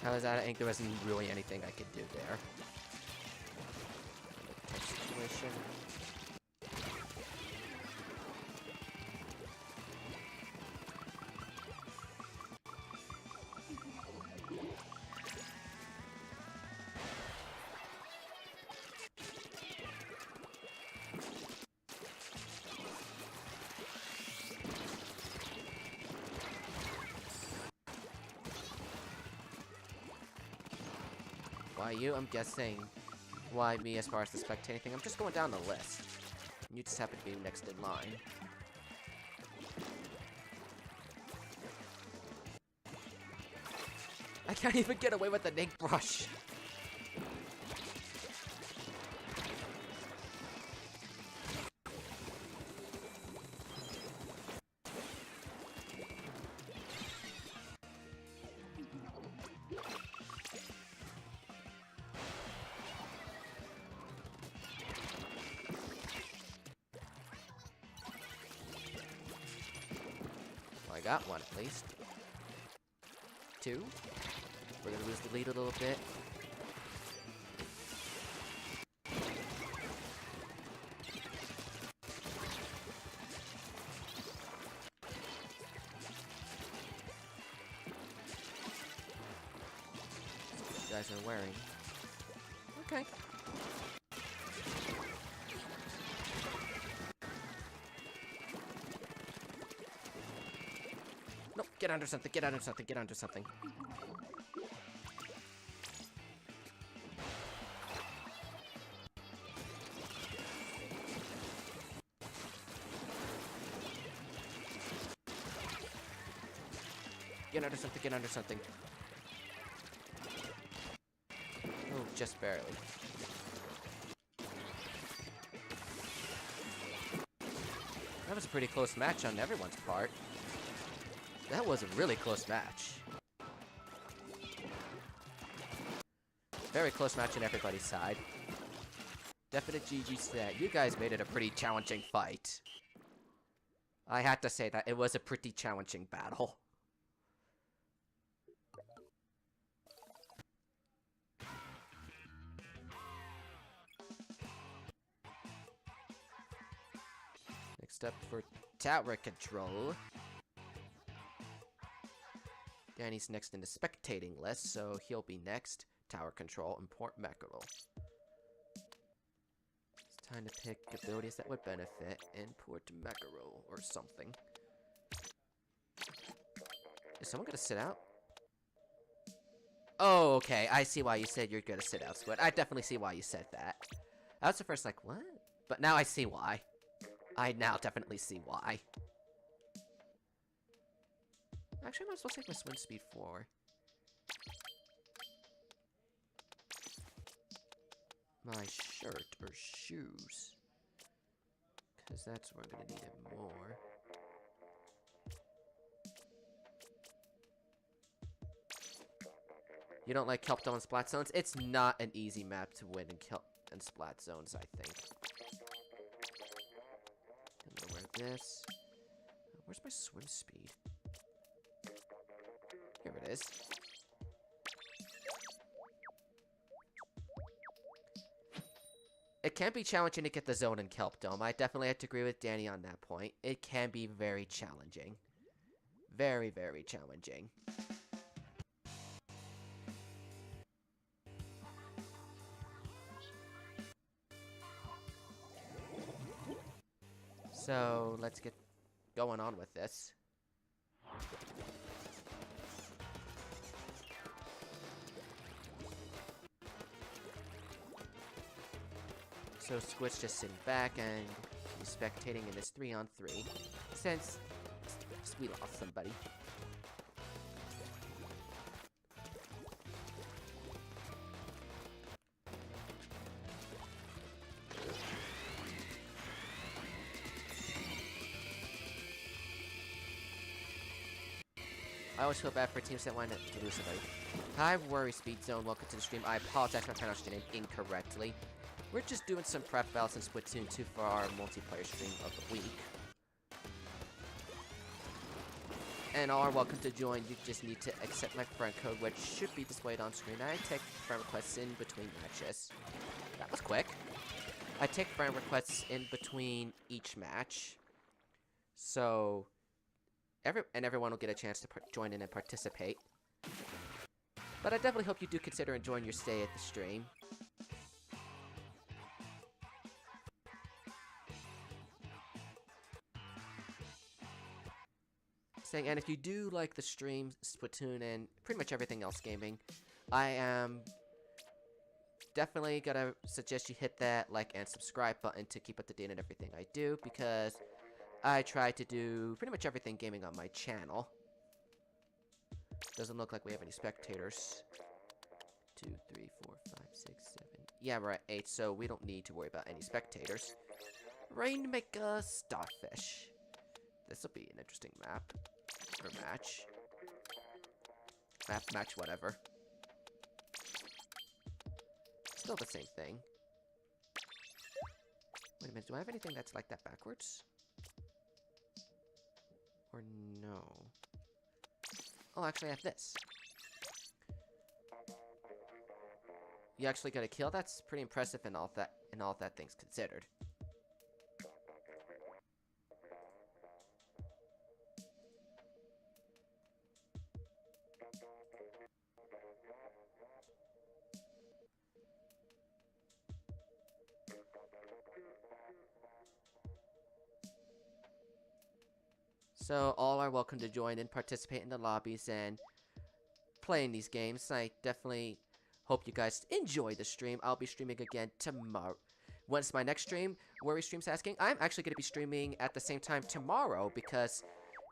I was out of ink, there wasn't really anything I could do there. Situation. Why you? I'm guessing. Why me as far as the spectating thing? I'm just going down the list. You just happen to be next in line. I can't even get away with the ink brush. I got one at least. Two. We're gonna lose the lead a little bit. What you guys are wearing. Okay. Nope, get under something, get under something, get under something. Get under something, get under something. Oh, just barely. That was a pretty close match on everyone's part. That was a really close match. Very close match on everybody's side. Definite GG stat. You guys made it a pretty challenging fight. I had to say that. It was a pretty challenging battle. Next up for tower control. Danny's next in the spectating list, so he'll be next. Tower control, import mackerel. It's time to pick abilities that would benefit. Import mackerel or something. Is someone gonna sit out? Oh, okay. I see why you said you're gonna sit out, Squid. I definitely see why you said that. I was at first like, what? But now I see why. I now definitely see why. Actually, I might as well take my swim speed 4. My shirt or shoes. Because that's where I'm going to need it more. You don't like Kelp Dome and Splat Zones? It's not an easy map to win in Kelp and Splat Zones, I think. I'm gonna wear this. Where's my swim speed? Here it is. It can be challenging to get the zone in Kelp Dome. I definitely have to agree with Danny on that point. It can be very challenging. Very, very challenging. So, let's get going on with this. So Squid's just sitting back and spectating in this 3-on-3, since we lost somebody. I always feel bad for teams that wind up to lose somebody. Hi, Worry Speed Zone. Welcome to the stream. I apologize for pronouncing your name incorrectly. We're just doing some prep battles in Splatoon 2 for our multiplayer stream of the week. And all are welcome to join. You just need to accept my friend code, which should be displayed on screen. I take friend requests in between matches. That was quick. I take friend requests in between each match. So everyone will get a chance to join in and participate. But I definitely hope you do consider enjoying your stay at the stream. And if you do like the stream, Splatoon, and pretty much everything else gaming, I am definitely gonna suggest you hit that like and subscribe button to keep up to date on everything I do, because I try to do pretty much everything gaming on my channel. Doesn't look like we have any spectators. 2, 3, 4, 5, 6, 7. Yeah, we're at 8, so we don't need to worry about any spectators. Rainmaker Starfish. This will be an interesting map. Or match. Match, whatever. Still the same thing. Wait a minute, do I have anything that's like that backwards? Or no? Oh, actually I have this. You actually got a kill? That's pretty impressive in all that things considered. So all are welcome to join and participate in the lobbies and play in these games. I definitely hope you guys enjoy the stream. I'll be streaming again tomorrow. When's my next stream? Worry Stream's asking. I'm actually going to be streaming at the same time tomorrow, because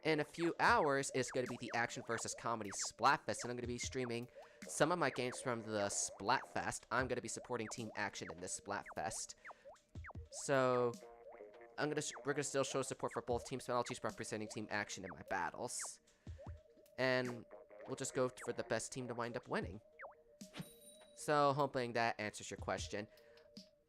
in a few hours it's going to be the Action vs. Comedy Splatfest, and I'm going to be streaming some of my games from the Splatfest. I'm going to be supporting Team Action in this Splatfest. So we're gonna still show support for both teams, but I'll just representing Team Action in my battles. And we'll just go for the best team to wind up winning. So, hoping that answers your question.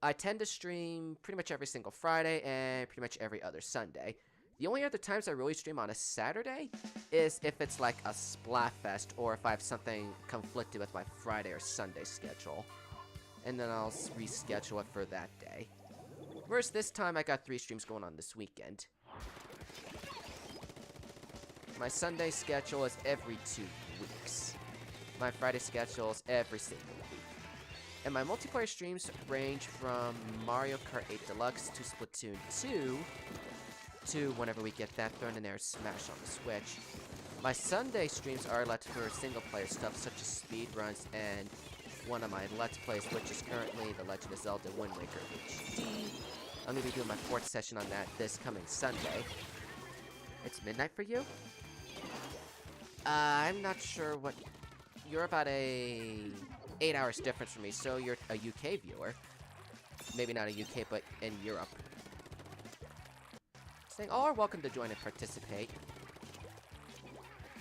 I tend to stream pretty much every single Friday and pretty much every other Sunday. The only other times I really stream on a Saturday is if it's like a Splatfest, or if I have something conflicted with my Friday or Sunday schedule. And then I'll reschedule it for that day. Whereas this time, I got 3 streams going on this weekend. My Sunday schedule is every 2 weeks. My Friday schedule is every single week. And my multiplayer streams range from Mario Kart 8 Deluxe to Splatoon 2 to whenever we get that thrown in there, Smash on the Switch. My Sunday streams are Let's for single player stuff such as speedruns and one of my Let's Plays, which is currently The Legend of Zelda Wind Waker HD. I'm going to be doing my 4th session on that this coming Sunday. It's midnight for you? I'm not sure what... You're about 8 hours difference from me, so you're a UK viewer. Maybe not a UK, but in Europe. Saying all are welcome to join and participate.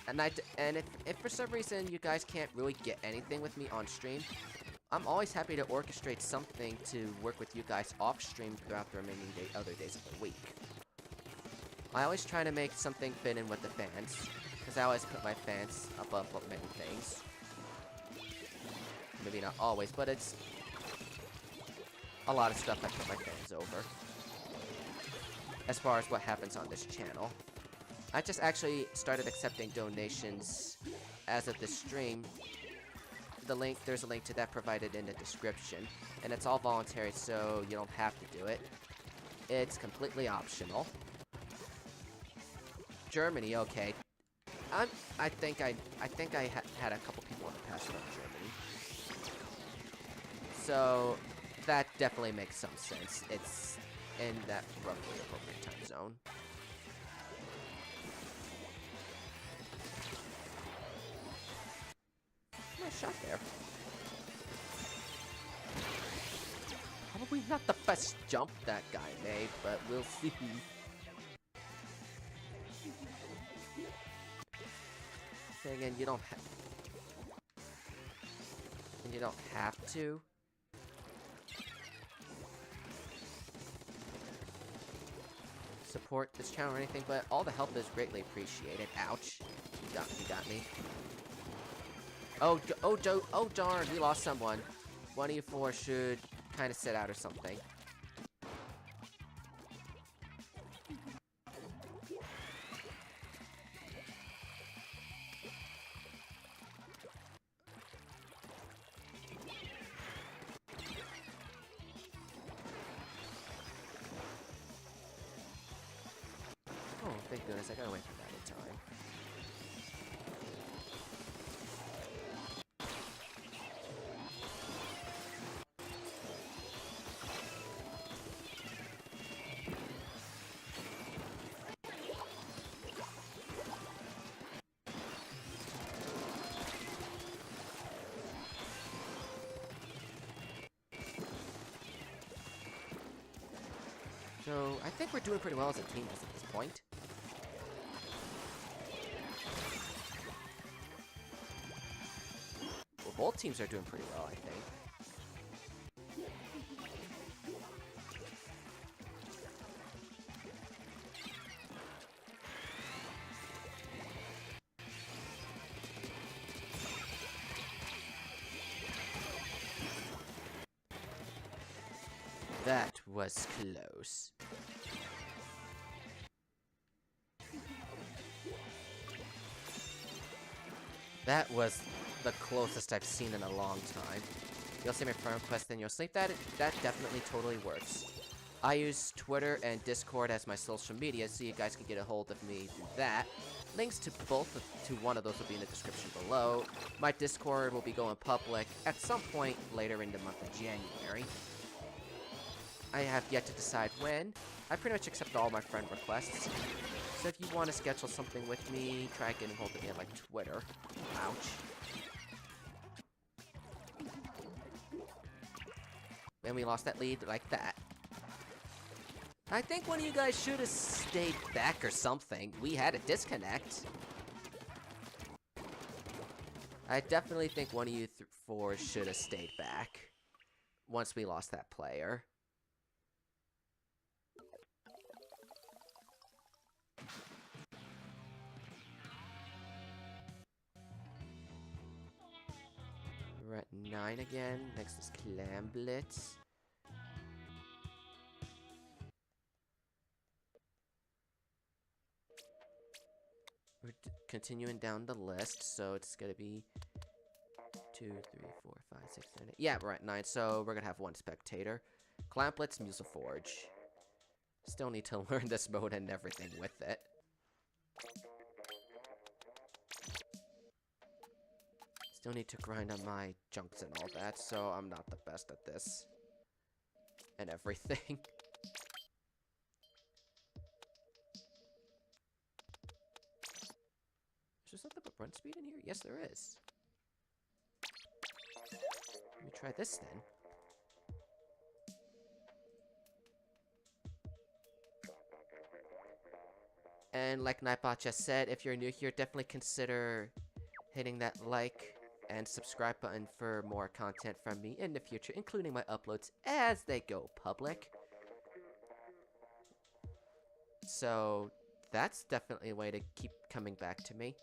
And if for some reason you guys can't really get anything with me on stream, I'm always happy to orchestrate something to work with you guys off stream throughout the remaining other days of the week. I always try to make something fit in with the fans, because I always put my fans above many things. Maybe not always, but it's a lot of stuff I put my fans over. As far as what happens on this channel. I just actually started accepting donations as of this stream. There's a link to that provided in the description, and it's all voluntary, so you don't have to do it. It's completely optional. Germany, okay. I think I had a couple people in the past from Germany. So, that definitely makes some sense. It's in that roughly appropriate time zone. Nice shot there. Probably not the best jump that guy made, but we'll see. Then again, you don't have to. Support this channel or anything, but all the help is greatly appreciated. Ouch. You got me. Oh darn, we lost someone. One of you four should kind of sit out or something. Oh, thank goodness, I got away from that in time. So, I think we're doing pretty well as a team just at this point. Well, both teams are doing pretty well, I think. That was close. That was the closest I've seen in a long time. You'll see my friend request, then you'll sleep. That definitely totally works. I use Twitter and Discord as my social media, so you guys can get a hold of me through that. Links to one of those will be in the description below. My Discord will be going public at some point later in the month of January. I have yet to decide when. I pretty much accept all my friend requests. So if you want to schedule something with me, try getting hold of me on like Twitter. Ouch. And we lost that lead like that. I think one of you guys should have stayed back or something. We had a disconnect. I definitely think one of you four should have stayed back once we lost that player. We're at 9 again. Next is Clam Blitz. We're continuing down the list, so it's gonna be 2, 3, 4, 5, 6, 7, 8. Yeah, we're at 9, so we're gonna have 1 spectator. Clam Blitz, Museforge. Still need to learn this mode and everything with it. Still need to grind on my jumps and all that, so I'm not the best at this. And everything. Is there something but run speed in here? Yes, there is. Let me try this then. And like Nightbot just said, if you're new here, definitely consider hitting that like and subscribe button for more content from me in the future, including my uploads as they go public. So that's definitely a way to keep coming back to me.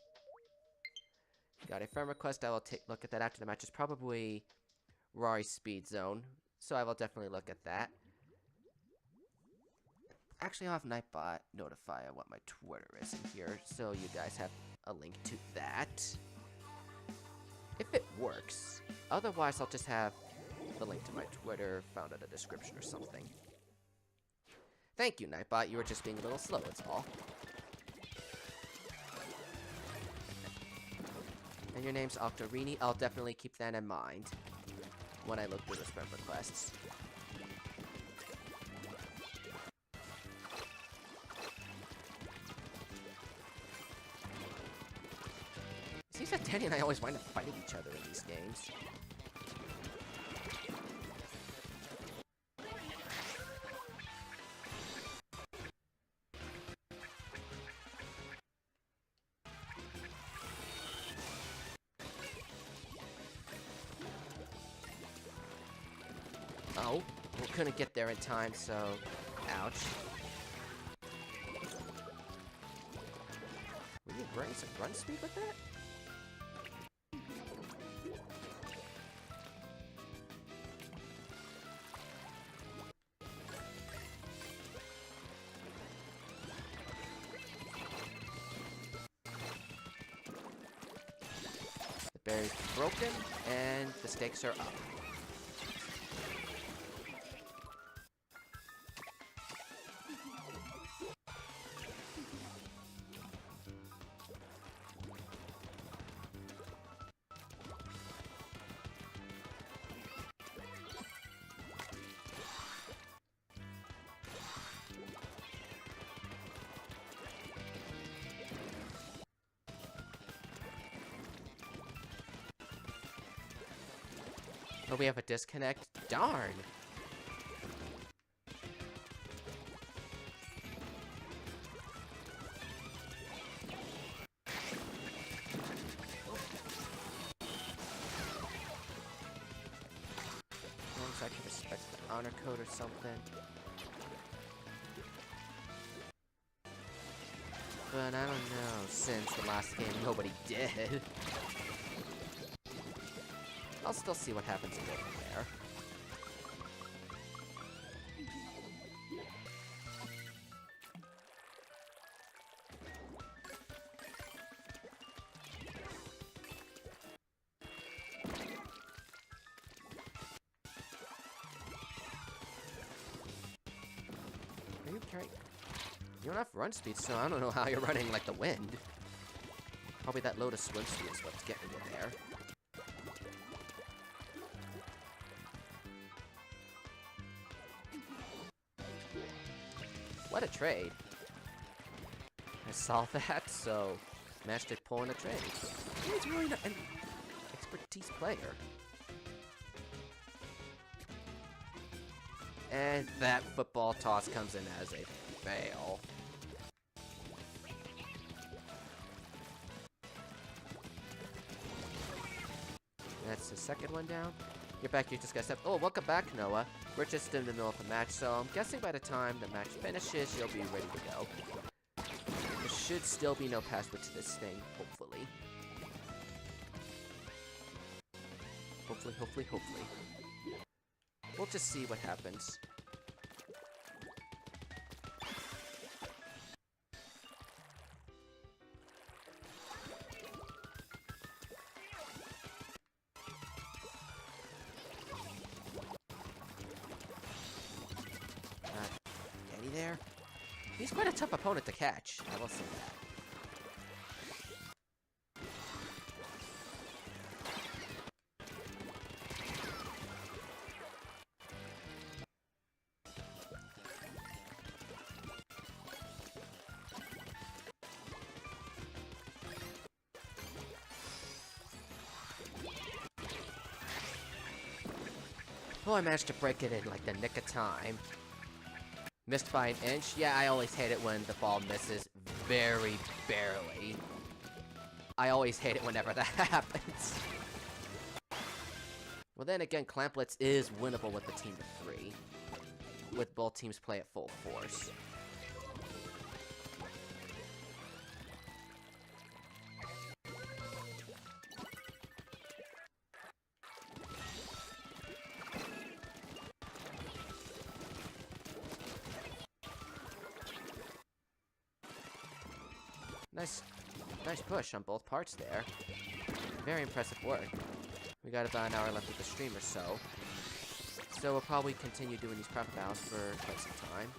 Got a friend request. I will take a look at that after the match. It's probably Rory's Speed Zone, so I will definitely look at that. Actually, I'll have Nightbot notify what my Twitter is in here, so you guys have a link to that. If it works. Otherwise, I'll just have the link to my Twitter found in the description or something. Thank you, Nightbot. You were just being a little slow, that's all. And your name's Octorini. I'll definitely keep that in mind when I look through those friend requests. Kenny and I always wind up fighting each other in these games. Oh, we couldn't get there in time, so... ouch. We need to bring some run speed with that? The barrier's broken, and the stakes are up. Oh, we have a disconnect? Darn! So I can respect the honor code or something. But I don't know, since the last game nobody did. I'll still see what happens and go from there. Are you carrying? You don't have run speed, so I don't know how you're running like the wind. Probably that load of swim speed is what's getting you there. What a trade. I saw that, so managed to pull in a trade. He's really not an expertise player. And that football toss comes in as a fail. That's the second one down. You're back, you just got stepped. Oh, welcome back, Noah. We're just in the middle of a match, so I'm guessing by the time the match finishes, you'll be ready to go. There should still be no password to this thing, hopefully. Hopefully, hopefully, hopefully. We'll just see what happens. There. He's quite a tough opponent to catch, I will say that. Oh, I managed to break it in like the nick of time. Missed by an inch? Yeah, I always hate it when the ball misses very barely. I always hate it whenever that happens. Well, then again, Clamplets is winnable with the team of 3. With both teams play at full force. Nice push on both parts there. Very impressive work. We got about an hour left with the stream or so. So we'll probably continue doing these prep battles for quite some time.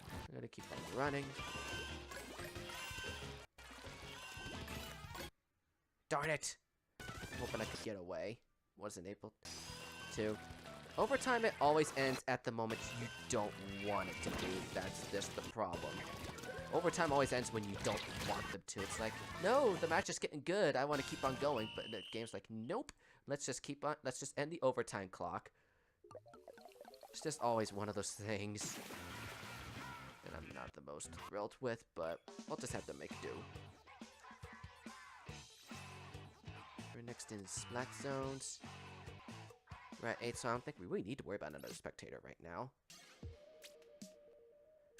I gotta keep on running. Darn it! Hoping I could get away. Wasn't able too. Overtime, it always ends at the moment you don't want it to be. That's just the problem. Overtime always ends when you don't want them to. It's like, no, the match is getting good. I want to keep on going. But the game's like, nope. Let's just end the overtime clock. It's just always one of those things that I'm not the most thrilled with, but I'll just have to make do. We're next in Splat Zones. We're at 8, so I don't think we really need to worry about another spectator right now.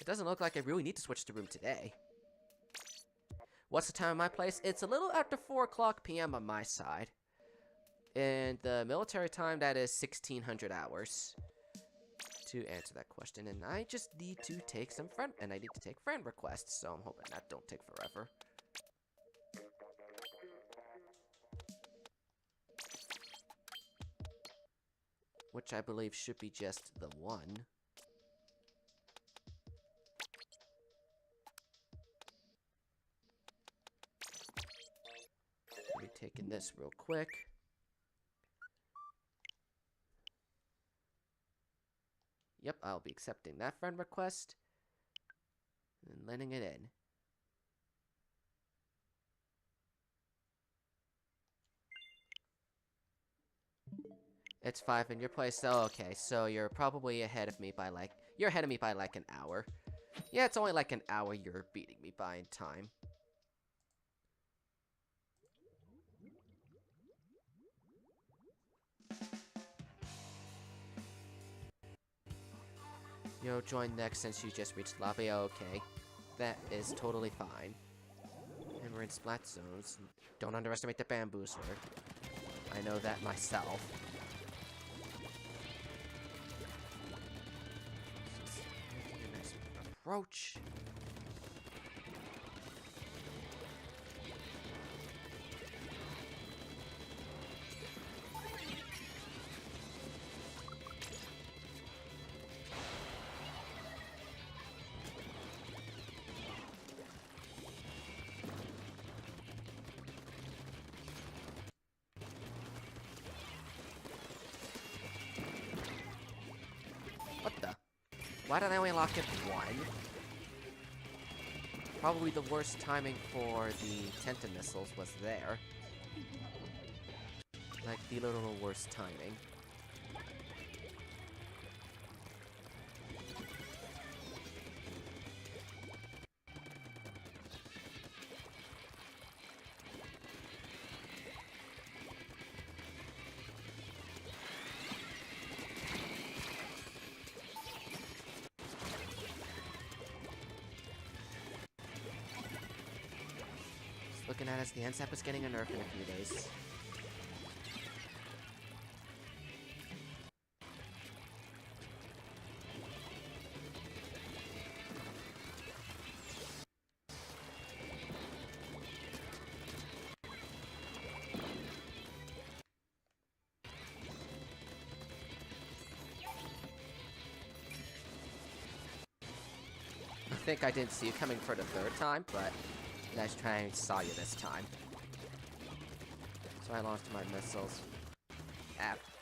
It doesn't look like I really need to switch the room today. What's the time in my place? It's a little after 4 p.m. on my side. In the military time, that is 1600 hours. To answer that question, and I just need to take some friend requests, so I'm hoping that don't take forever. Which I believe should be just the one. I'll be taking this real quick. Yep, I'll be accepting that friend request and letting it in. It's 5 in your place. Oh, okay, so you're probably ahead of me by like... You're ahead of me by like an hour. Yeah, it's only like an hour you're beating me by in time. You'll join next since you just reached lobby. Okay, that is totally fine. And we're in Splat Zones. Don't underestimate the bamboo sword. I know that myself. Nice approach. What the? Why did I only lock it 1? Probably the worst timing for the Tenta missiles was there. Like, the little worst timing. Looking at as the NSAP is getting a nerf in a few days. I think I didn't see you coming for the 3rd time, but nice try and saw you this time. So I launched my missiles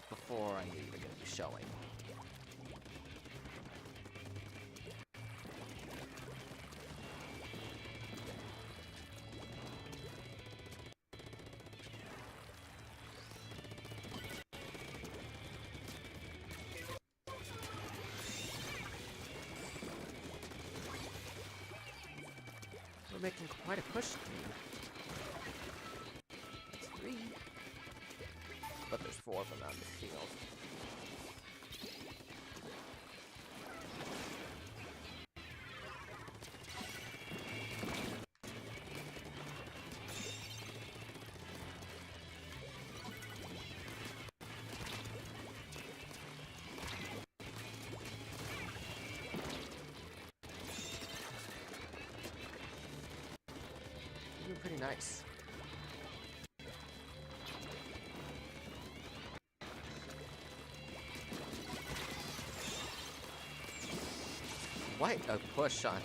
before I knew you were going to be showing. We're making quite a push. That's 3. But there's 4 of them out in the field. You're pretty nice. Quite a push on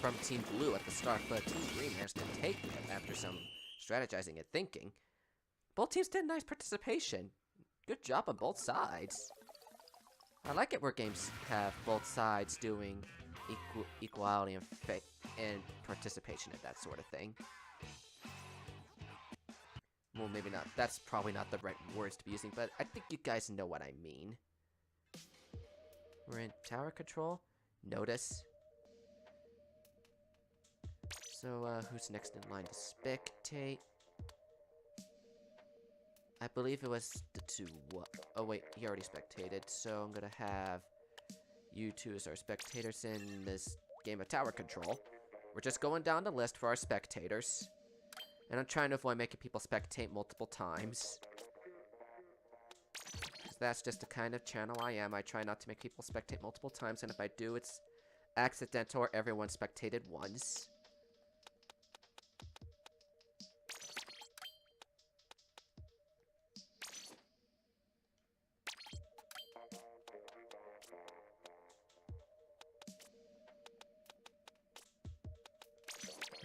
from Team Blue at the start, but Team Green managed to take it after some strategizing and thinking. Both teams did nice participation. Good job on both sides. I like it where games have both sides doing equality and participation and that sort of thing. Well, maybe not. That's probably not the right words to be using, but I think you guys know what I mean. We're in tower control. Notice. So, who's next in line to spectate? I believe it was the two. Oh, wait, he already spectated. So, I'm gonna have you two as our spectators in this game of tower control. We're just going down the list for our spectators. And I'm trying to avoid making people spectate multiple times. Because that's just the kind of channel I am. I try not to make people spectate multiple times, and if I do, it's accidental or everyone spectated once.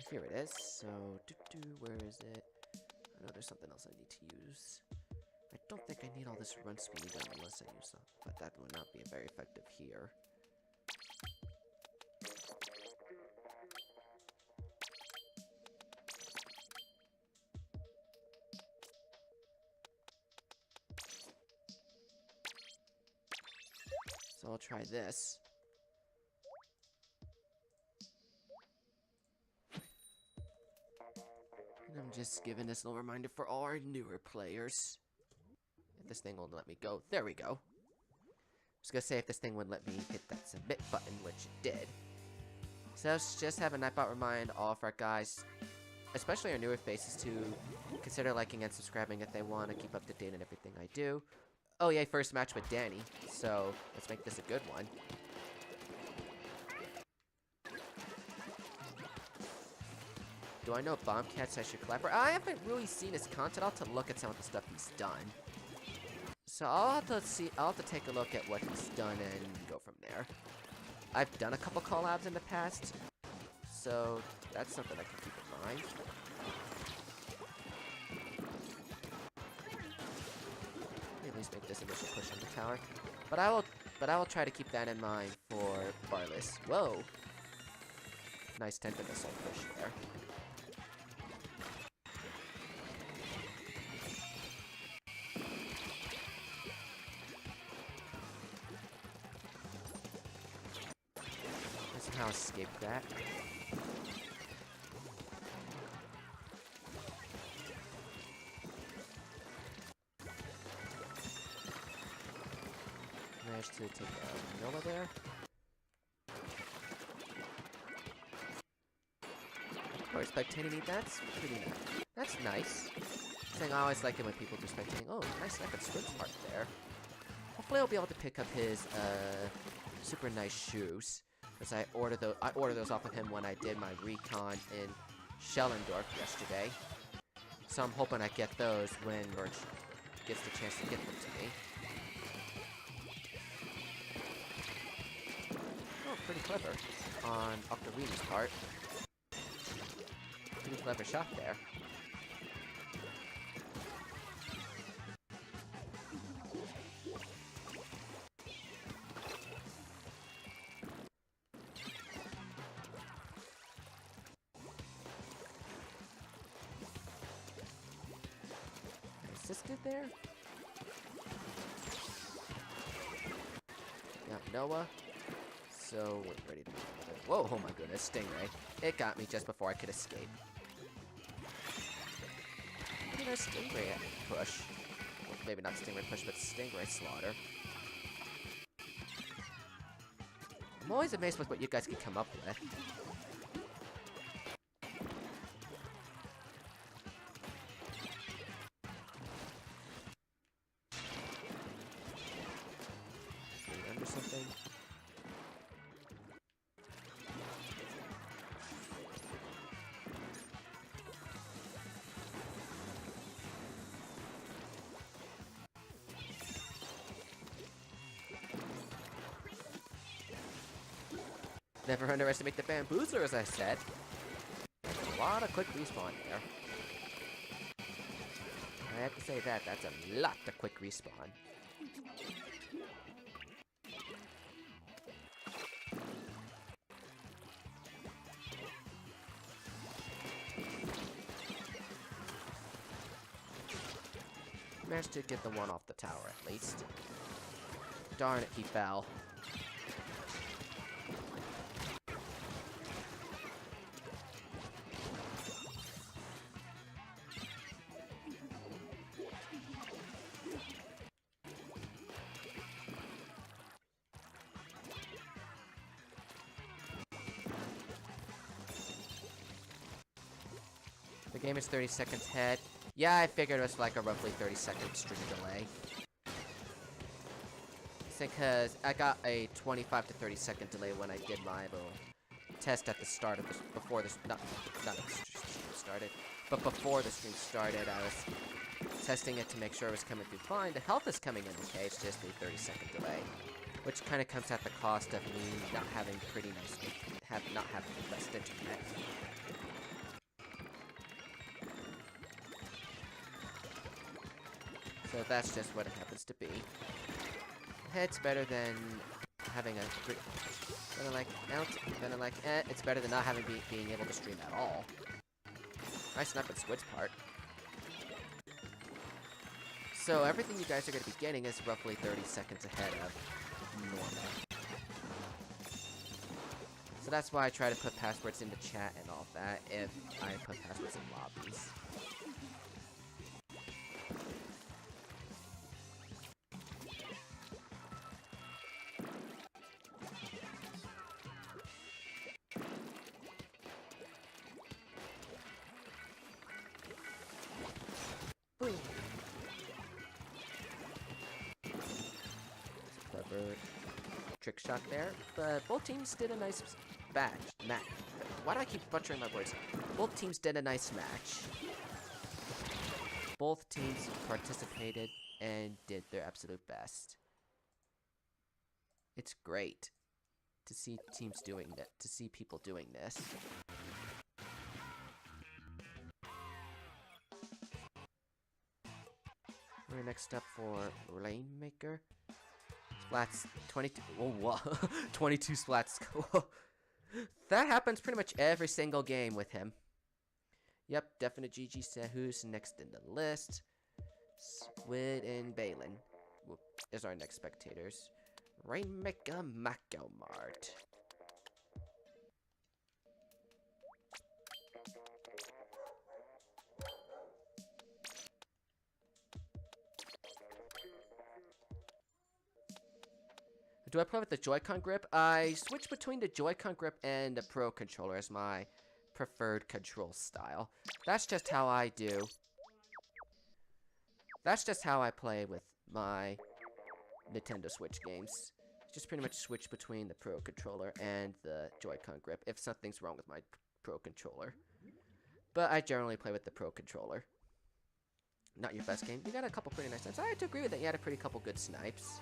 Here it is. So, where is it? I know there's something else I need to use. I don't think I need all this run speed unless I use some, but that will not be very effective here. So I'll try this. And I'm just giving this little reminder for all our newer players. If this thing won't let me go. There we go. I was gonna say if this thing would let me hit that submit button, which it did. So let's just have a Nightbot remind all of our guys, especially our newer faces, to consider liking and subscribing if they want to keep up to date on everything I do. Oh yeah, first match with Danny, so let's make this a good one. Do I know Bombcats I should collaborate? I haven't really seen his content. I'll have to look at some of the stuff he's done. So I'll have to take a look at what he's done and go from there. I've done a couple collabs in the past, so that's something I can keep in mind. At least make this initial push on the tower. But I will try to keep that in mind for Barless. Whoa! Nice tentacle missile push there. Somehow escape that. Managed to take a Noah there. Or spectating me, that's pretty nice. That's nice. Saying I always like it when people do spectating. Oh, nice second sprint part there. Hopefully I'll be able to pick up his super nice shoes. Because I ordered those off of him when I did my recon in Schellendorf yesterday. So I'm hoping I get those when Merch gets the chance to get them to me. Oh, pretty clever on Octarini's part. Pretty clever shot there. Assisted there. Got Noah. So we're ready to move. Whoa, oh my goodness, Stingray. It got me just before I could escape. Look at our Stingray push. Well, maybe not Stingray push, but Stingray slaughter. I'm always amazed with what you guys can come up with. Under something. Never underestimate the bamboozler, as I said. A lot of quick respawn there. I have to say that's a lot of quick respawn. Managed to get the one off the tower at least. Darn it, he fell. The game is 30 seconds ahead. Yeah, I figured it was like a roughly 30-second stream delay. It's because I got a 25 to 30-second delay when I did my little test at the start of this, before this, not at the stream started, but before the stream started, I was testing it to make sure it was coming through fine. The health is coming in okay, it's just a 30-second delay, which kind of comes at the cost of me not having pretty nice, not having the best internet. So that's just what it happens to be. It's better than having a it's better than not having being able to stream at all. Nice enough at Squid's part. So everything you guys are going to be getting is roughly 30 seconds ahead of normal. So that's why I try to put passwords in the chat and all that if I put passwords in lobbies. Boom. Clever trick shot there, but both teams did a nice match. Why do I keep butchering my words? Both teams did a nice match. Both teams participated and did their absolute best. It's great to see teams doing that, to see people doing this. We're next up for Rainmaker. Splats 22. Oh, wow. 22 splats. That happens pretty much every single game with him. Yep, definite GG. Who's next in the list? Squid and Balin is our next spectators. Rainmaker Macomart. Do I play with the Joy-Con grip? I switch between the Joy-Con grip and the Pro Controller as my preferred control style. That's just how I do. That's just how I play with my Nintendo Switch games. Just pretty much switch between the Pro Controller and the Joy-Con grip if something's wrong with my Pro Controller. But I generally play with the Pro Controller. Not your best game. You got a couple pretty nice snipes. I have to agree with that. You had a pretty couple good snipes.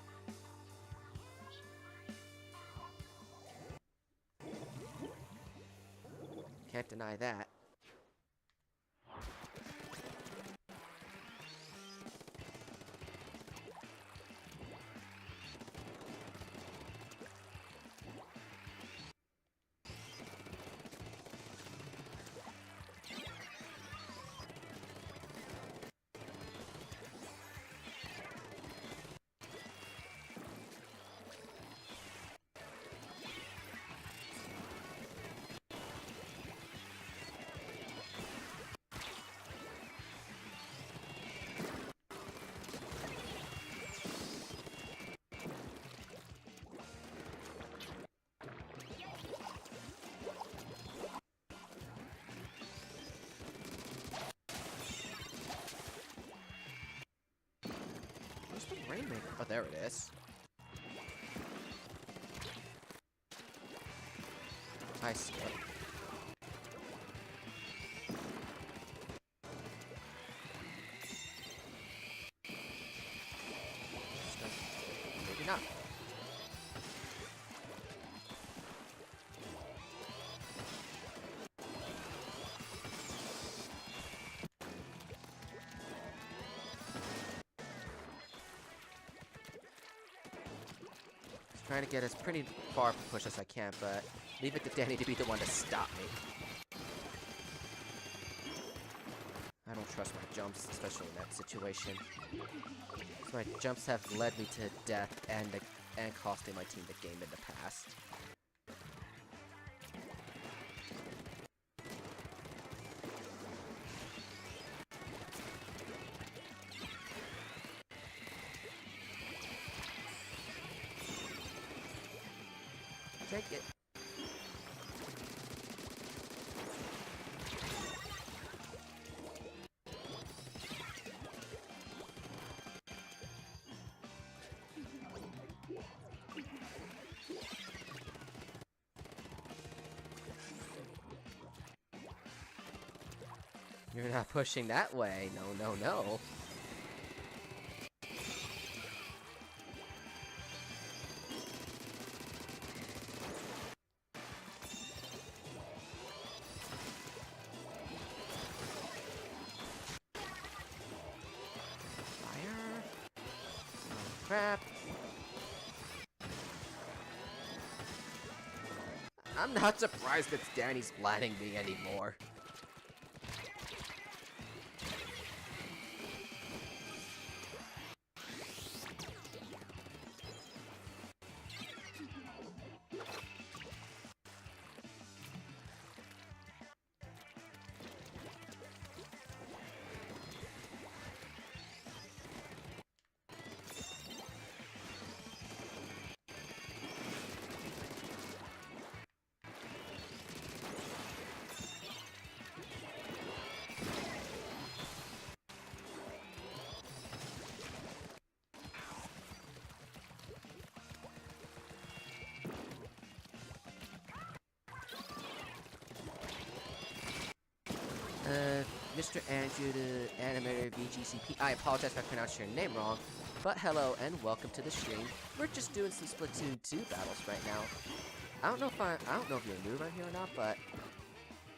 Can't deny that. Rainmaker. Oh, there it is. I skip. Maybe not. Trying to get as pretty far push as I can, but leave it to Danny to be the one to stop me. I don't trust my jumps, especially in that situation. So my jumps have led me to death and costing my team the game in the past. Take it. You're not pushing that way. No, no, no. Fire. Oh, crap. I'm not surprised that Danny's splatting me anymore. Mr. Andrew, the animator VGCP. I apologize if I pronounced your name wrong, but hello and welcome to the stream. We're just doing some Splatoon 2 battles right now. I don't know if you're new around here or not, but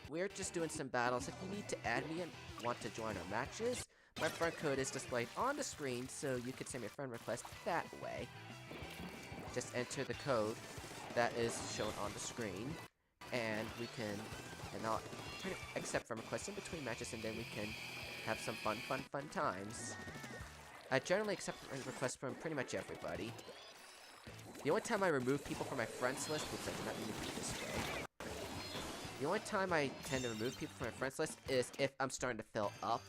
we're just doing some battles. If you need to add me and want to join our matches, my friend code is displayed on the screen, so you can send me a friend request that way. Just enter the code that is shown on the screen, and we can, and I'll accept friend requests in between matches, and then we can have some fun times. I generally accept friend requests from pretty much everybody. The only time I remove people from my friends list, which I did not mean to do this way. The only time I tend to remove people from my friends list is if I'm starting to fill up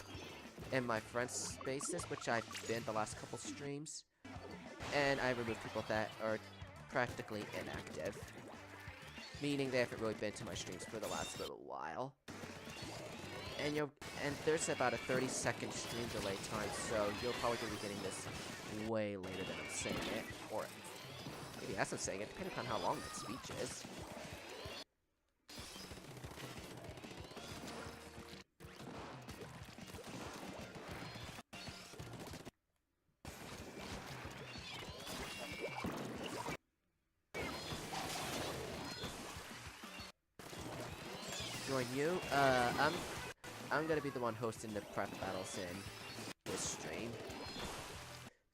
in my friends spaces, which I've been the last couple streams. And I remove people that are practically inactive. Meaning they haven't really been to my streams for the last little while. And there's about a 30-second stream delay time, so you're probably going to be getting this way later than I'm saying it. Or maybe as I'm saying it, depending on how long that speech is. Join you? I'm gonna be the one hosting the prep battles in this stream.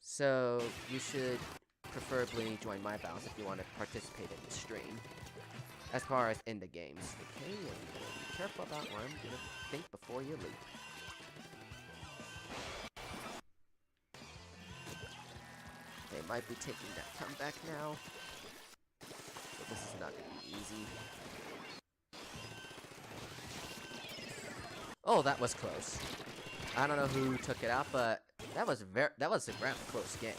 So you should preferably join my battles if you want to participate in the stream. As far as in the games. Okay, and be careful about what I'm gonna think before you leap. They might be taking that comeback now. But this is not gonna be easy. Oh, that was close. I don't know who took it out, but that was a very close game.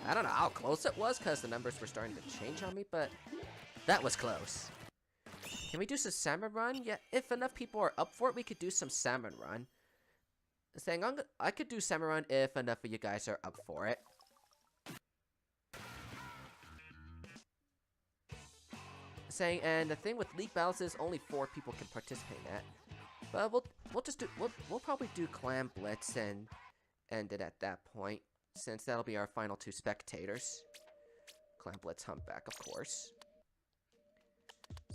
I don't know how close it was because the numbers were starting to change on me, but that was close. Can we do some salmon run? Yeah, if enough people are up for it, we could do some salmon run. Saying I could do salmon run if enough of you guys are up for it. Saying, and the thing with league battles is only 4 people can participate in that. But we'll probably do Clan Blitz and end it at that point, since that'll be our final 2 spectators. Clan Blitz Humpback, of course.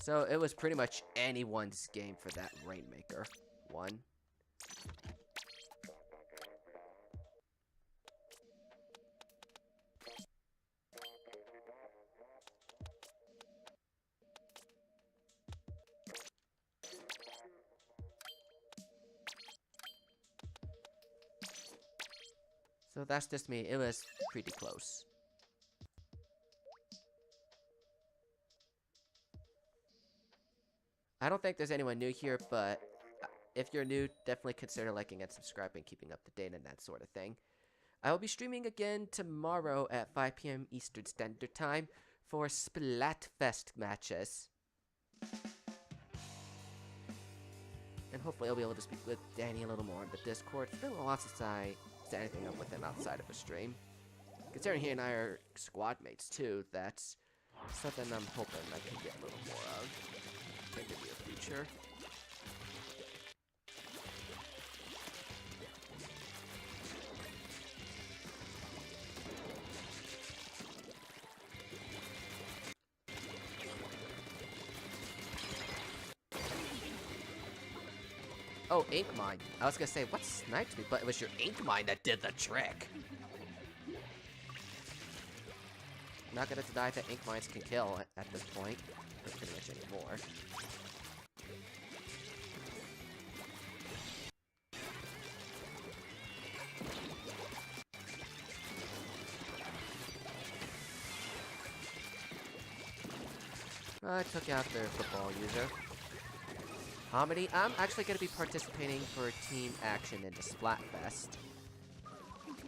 So it was pretty much anyone's game for that Rainmaker one. So that's just me. It was pretty close. I don't think there's anyone new here, but if you're new, definitely consider liking and subscribing, keeping up to date and that sort of thing. I will be streaming again tomorrow at 5 p.m. Eastern Standard Time for Splatfest matches. And hopefully I'll be able to speak with Danny a little more on the Discord. It's been a while since I set anything up with him outside of a stream. Considering he and I are squad mates too, that's something I'm hoping I can get a little more of in the near future. Oh, Inkcoming. I was gonna say, what sniped me? But it was your Inkcoming that did the trick. I'm not gonna deny that Inkcomings can kill at this point. Or pretty much anymore. I took out their football user. Comedy. I'm actually going to be participating for team action in the Splatfest.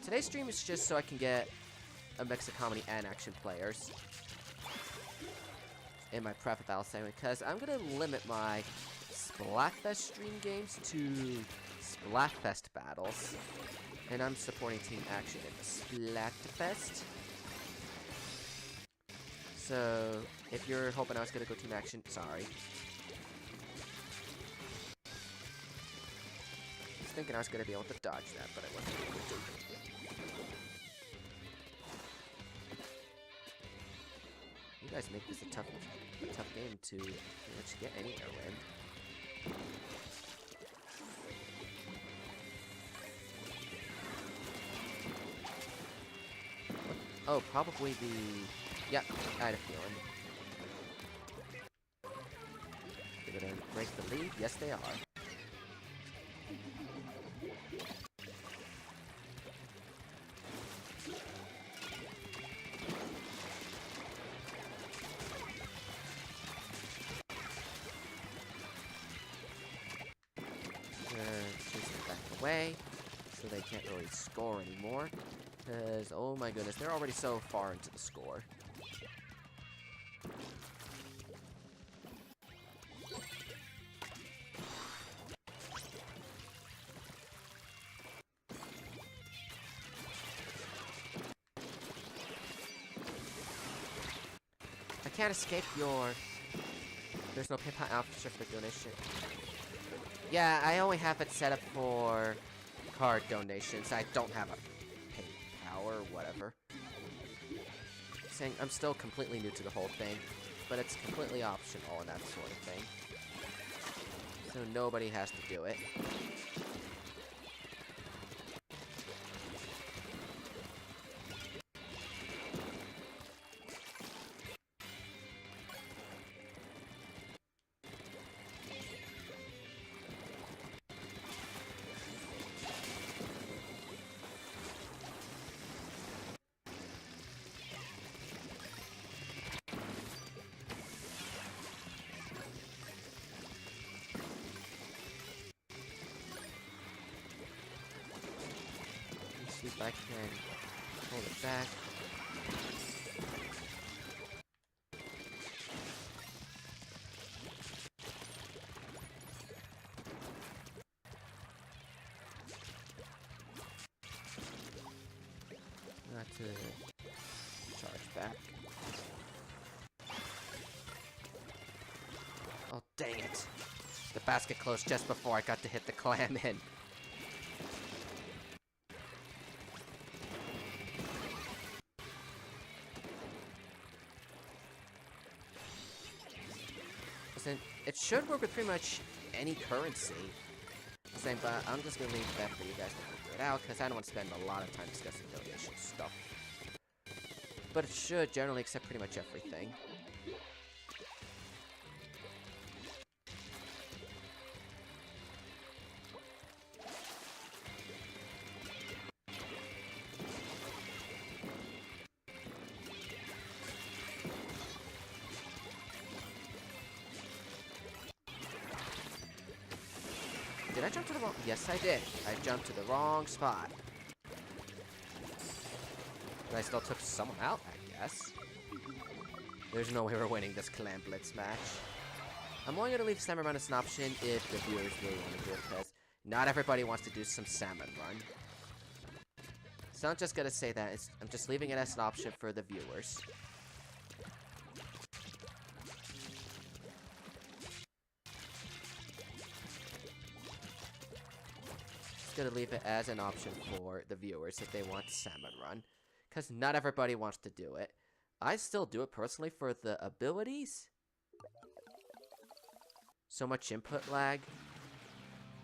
Today's stream is just so I can get a mix of comedy and action players in my prep battle segment, because I'm going to limit my Splatfest stream games to Splatfest battles. And I'm supporting team action in the Splatfest. So, if you're hoping I was going to go team action, sorry. Thinking I was going to be able to dodge that, but I wasn't able to. You guys make this a tough game to pretty much get anywhere in. Oh, probably the... Yeah, I had a feeling. They're going to break the lead? Yes, they are. Away, so they can't really score anymore. Because, oh my goodness, they're already so far into the score. I can't escape your... There's no PayPal officer for donation. Yeah, I only have it set up for card donations. I don't have a PayPal or whatever. Saying I'm still completely new to the whole thing, but it's completely optional and that sort of thing. So nobody has to do it. See if I can hold it back. Not to charge back. Oh, dang it. The basket closed just before I got to hit the clam in. It should work with pretty much any currency. But I'm just going to leave that for you guys to figure it out, because I don't want to spend a lot of time discussing donation stuff. But it should generally accept pretty much everything. Did I jump to the wrong? Yes, I did. I jumped to the wrong spot. But I still took someone out, I guess. There's no way we're winning this Clan Blitz match. I'm only going to leave Salmon Run as an option if the viewers really want to do it, because not everybody wants to do some Salmon Run. So I'm just going to say that. I'm just leaving it as an option for the viewers. Just going to leave it as an option for the viewers if they want Salmon Run. Because not everybody wants to do it. I still do it personally for the abilities. So much input lag.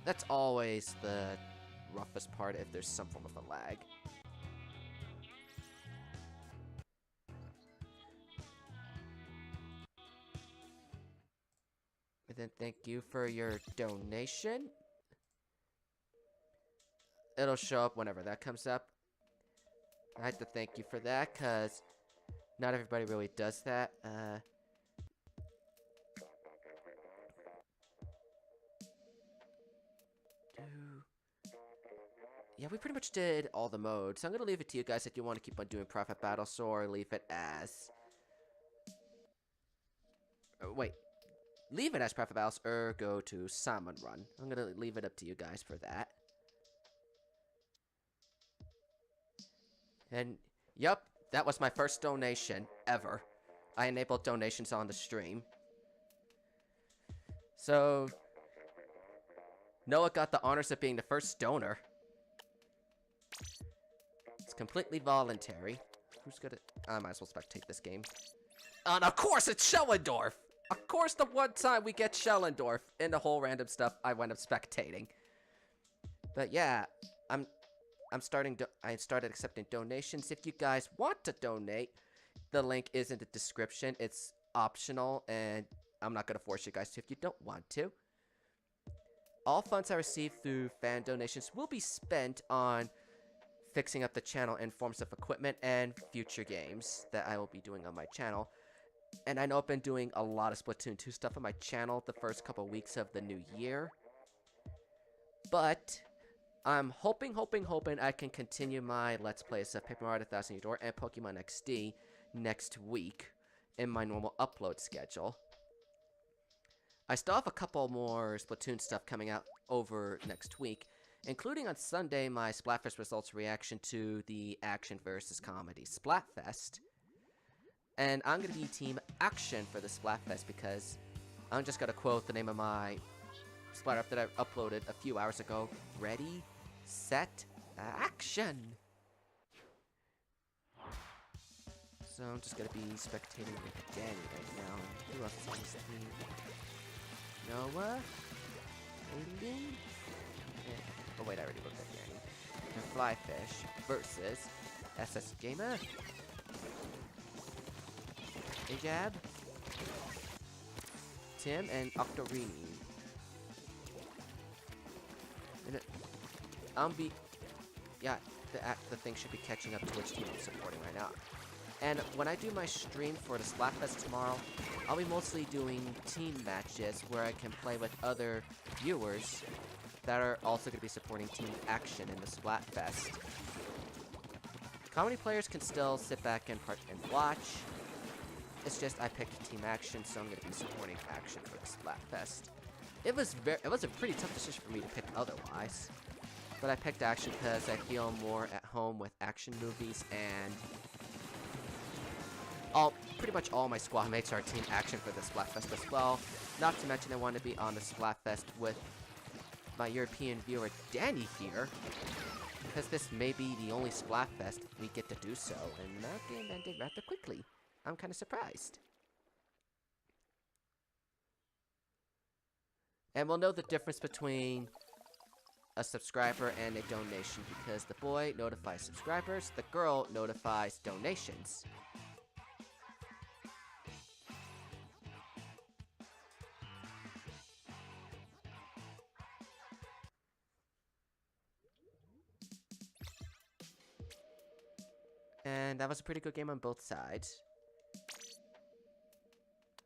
That's always the roughest part if there's some form of a lag. And then thank you for your donation. It'll show up whenever that comes up. I have to thank you for that, because not everybody really does that. Yeah, we pretty much did all the modes. So I'm going to leave it to you guys if you want to keep on doing Profit Battles, or leave it as... wait. Leave it as Profit Battles, or go to Salmon Run. I'm going to leave it up to you guys for that. And, yep, that was my first donation ever. I enabled donations on the stream. So, Noah got the honors of being the first donor. It's completely voluntary. Who's gonna... I might as well spectate this game. And of course it's Schellendorf! Of course the one time we get Schellendorf in the whole random stuff I went up spectating. But yeah, I started accepting donations. If you guys want to donate, the link is in the description. It's optional, and I'm not going to force you guys to if you don't want to. All funds I receive through fan donations will be spent on fixing up the channel in forms of equipment and future games that I will be doing on my channel. And I know I've been doing a lot of Splatoon 2 stuff on my channel the first couple weeks of the new year. But I'm hoping I can continue my Let's Plays of Paper Mario 1000 Year Door and Pokemon XD next week in my normal upload schedule. I still have a couple more Splatoon stuff coming out over next week, including on Sunday my Splatfest results reaction to the Action vs. Comedy Splatfest. And I'm going to be Team Action for the Splatfest because I'm just going to quote the name of my Splat that I uploaded a few hours ago. Ready, set, action! So I'm just going to be spectating with Danny right now. Who else is on this team? Noah? Aiden? Oh wait, I already looked at Danny. And Flyfish versus SS Gamer. Ajab. Tim and Octorini. And yeah, the thing should be catching up to which team I'm supporting right now. And when I do my stream for the Splatfest tomorrow, I'll be mostly doing team matches where I can play with other viewers that are also going to be supporting Team Action in the Splatfest. Comedy players can still sit back and watch. It's just I picked Team Action, so I'm going to be supporting Action for the Splatfest. It was a pretty tough decision for me to pick otherwise, but I picked Action because I feel more at home with action movies, and pretty much all my squad mates are Team Action for the Splatfest as well. Not to mention I want to be on the Splatfest with my European viewer Danny here, because this may be the only Splatfest we get to do so, and that game ended rather quickly. I'm kind of surprised. And we'll know the difference between a subscriber and a donation, because the boy notifies subscribers, the girl notifies donations. And that was a pretty good game on both sides.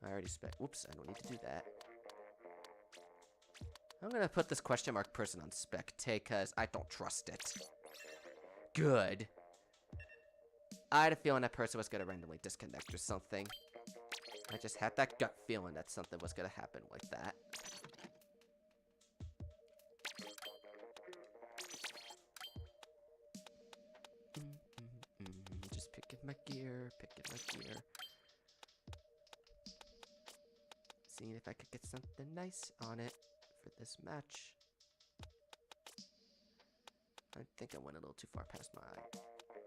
I already whoops, I don't need to do that. I'm gonna put this question mark person on spectate because I don't trust it. Good. I had a feeling that person was gonna randomly disconnect or something. I just had that gut feeling that something was gonna happen like that. Just picking my gear, Seeing if I could get something nice on it for this match. I think I went a little too far past my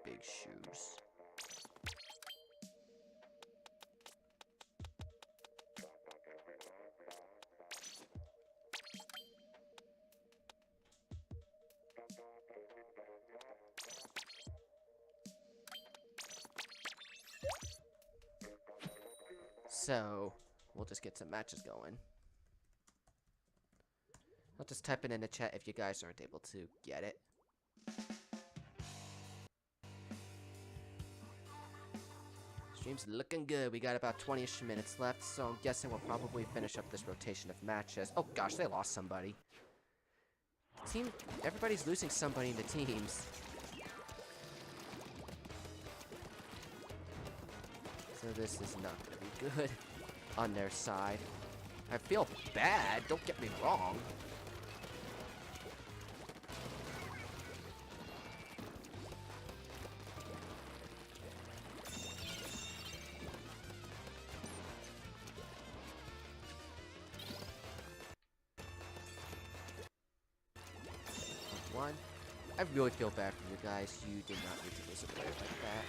big shoes. So, we'll just get some matches going. I'll just type it in the chat if you guys aren't able to get it. Stream's looking good. We got about 20-ish minutes left, so I'm guessing we'll probably finish up this rotation of matches. Oh gosh, they lost somebody. Everybody's losing somebody in the teams. So this is not gonna be good on their side. I feel bad, don't get me wrong. One. I really feel bad for you guys. You did not need to lose a player like that.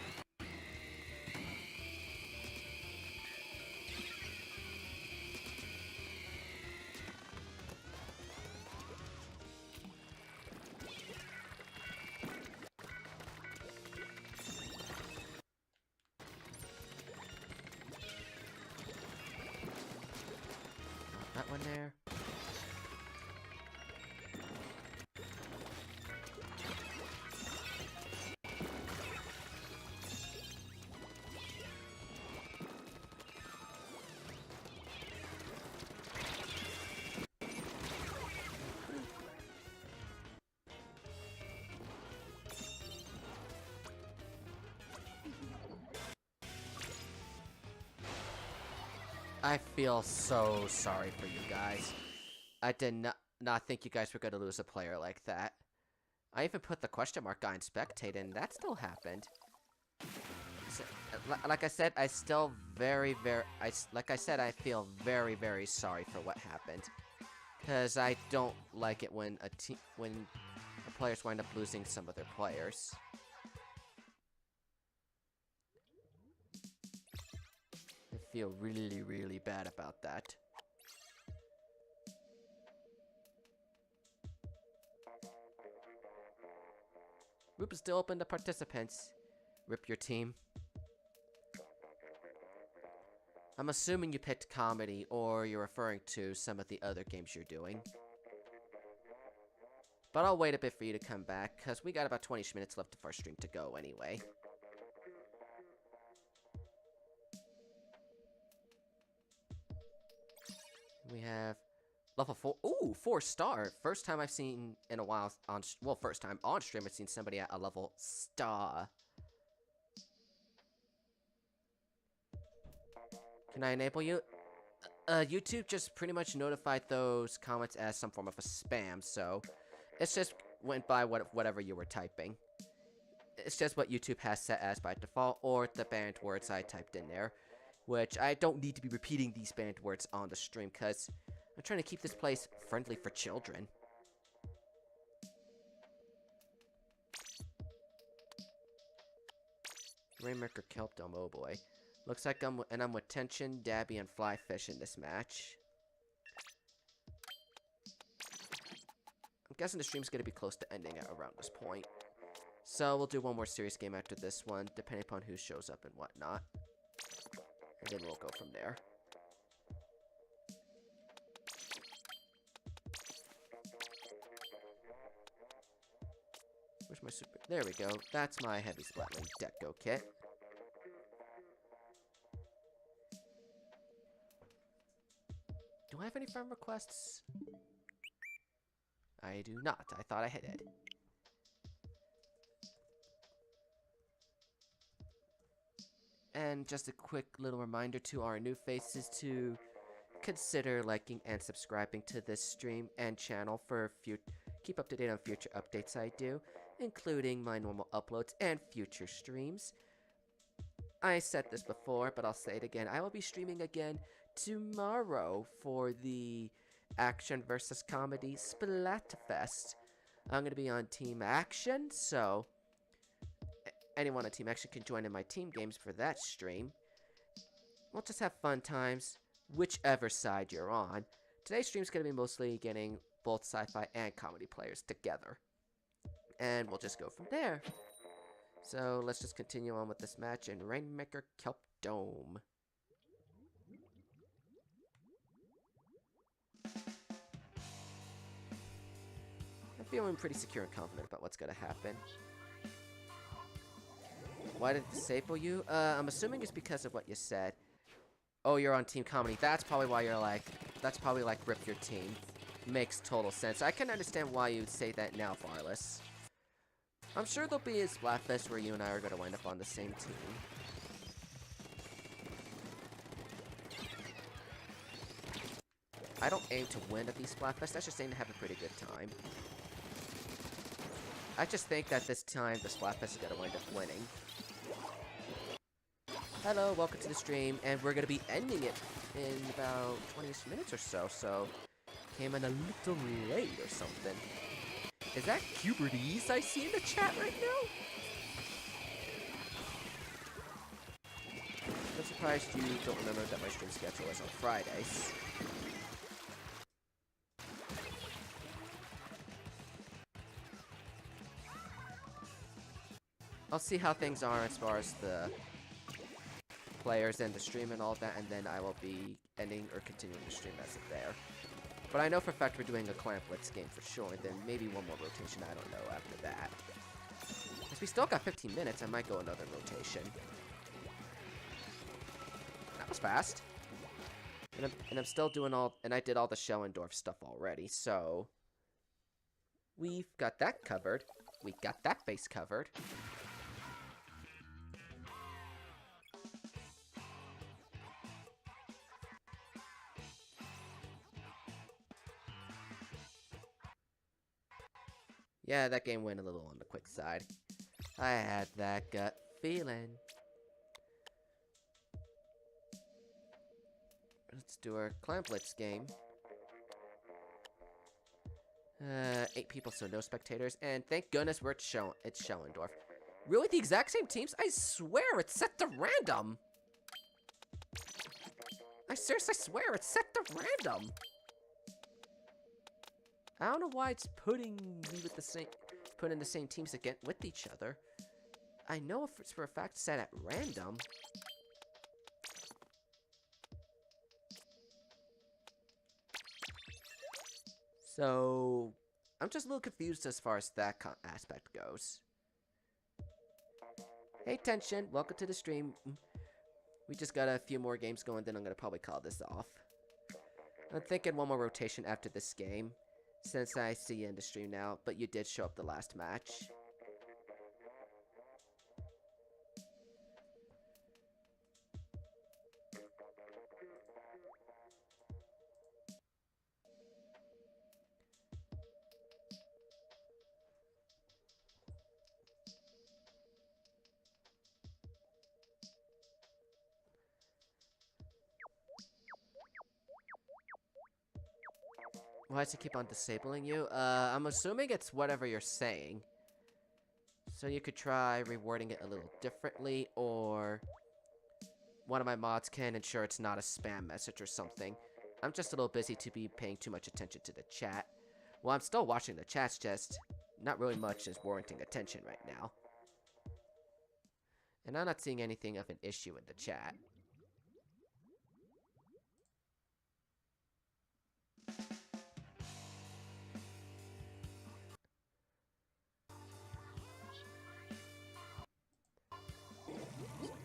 That one there. I feel so sorry for you guys. I did not think you guys were going to lose a player like that. I even put the question mark guy in spectate, and that still happened. So, like I said, I still like I said, I feel very, very sorry for what happened. Because I don't like it when a players wind up losing some of their players. I feel really, really bad about that. Group is still open to participants. Rip your team. I'm assuming you picked comedy, or you're referring to some of the other games you're doing. But I'll wait a bit for you to come back, because we got about 20 minutes left of our stream to go anyway. We have level 4. Ooh, 4-star. First time I've seen in a while well, first time on stream I've seen somebody at a level star. Can I enable you? YouTube just pretty much notified those comments as some form of a spam, so it's just went by whatever you were typing. It's just what YouTube has set as by default, or the banned words I typed in there, which I don't need to be repeating these banned words on the stream, because I'm trying to keep this place friendly for children. Rainmaker Kelpdome, oh boy. Looks like I'm with Tension, Dabby, and Flyfish in this match. I'm guessing the stream's gonna be close to ending at around this point. So we'll do one more serious game after this one, depending upon who shows up and whatnot. And then we'll go from there. Where's my super? There we go. That's my heavy Splatling Deco kit. Do I have any friend requests? I do not. I thought I did. And just a quick little reminder to our new faces to consider liking and subscribing to this stream and channel for keep up to date on future updates I do, including my normal uploads and future streams. I said this before, but I'll say it again. I will be streaming again tomorrow for the Action versus Comedy Splatfest. I'm going to be on Team Action, so anyone on Team Action can join in my team games for that stream. We'll just have fun times, whichever side you're on. Today's stream's going to be mostly getting both sci-fi and comedy players together. And we'll just go from there. So let's just continue on with this match in Rainmaker Kelp Dome. I'm feeling pretty secure and confident about what's going to happen. Why did it disable you? I'm assuming it's because of what you said. Oh, you're on Team Comedy. That's probably why you're like, that's probably like rip your team. Makes total sense. I can understand why you'd say that now, Farless. I'm sure there'll be a Splatfest where you and I are going to wind up on the same team. I don't aim to win at these Splatfests. I just aim to have a pretty good time. I just think that this time the Splatfest is going to wind up winning. Hello, welcome to the stream, and we're going to be ending it in about 20 minutes or so, so came in a little late or something. Is that Cubertese I see in the chat right now? I'm surprised you don't remember that my stream schedule is on Fridays. I'll see how things are as far as the players and the stream and all that, and then I will be ending or continuing the stream as of there. But I know for a fact we're doing a Clan Blitz game for sure, and then maybe one more rotation, I don't know, after that. Since we still got 15 minutes, I might go another rotation. That was fast. And I'm still doing and I did all the Schellendorf stuff already, so we've got that covered. We got that base covered. Yeah, that game went a little on the quick side. I had that gut feeling. Let's do our Clan Blitz game. 8 people, so no spectators. And thank goodness it's Schellendorf. Really, the exact same teams? I swear it's set to random. I seriously swear it's set to random. I don't know why it's putting the same teams again with each other. I know if it's for a fact set at random. So I'm just a little confused as far as that aspect goes. Hey Tension, welcome to the stream. We just got a few more games going, then I'm gonna probably call this off. I'm thinking one more rotation after this game, since I see you in the stream now, but you did show up the last match. Why does it keep on disabling you? I'm assuming it's whatever you're saying. So you could try rewording it a little differently, or one of my mods can ensure it's not a spam message or something. I'm just a little busy to be paying too much attention to the chat. Well, I'm still watching the chat's just not really much is warranting attention right now. And I'm not seeing anything of an issue in the chat.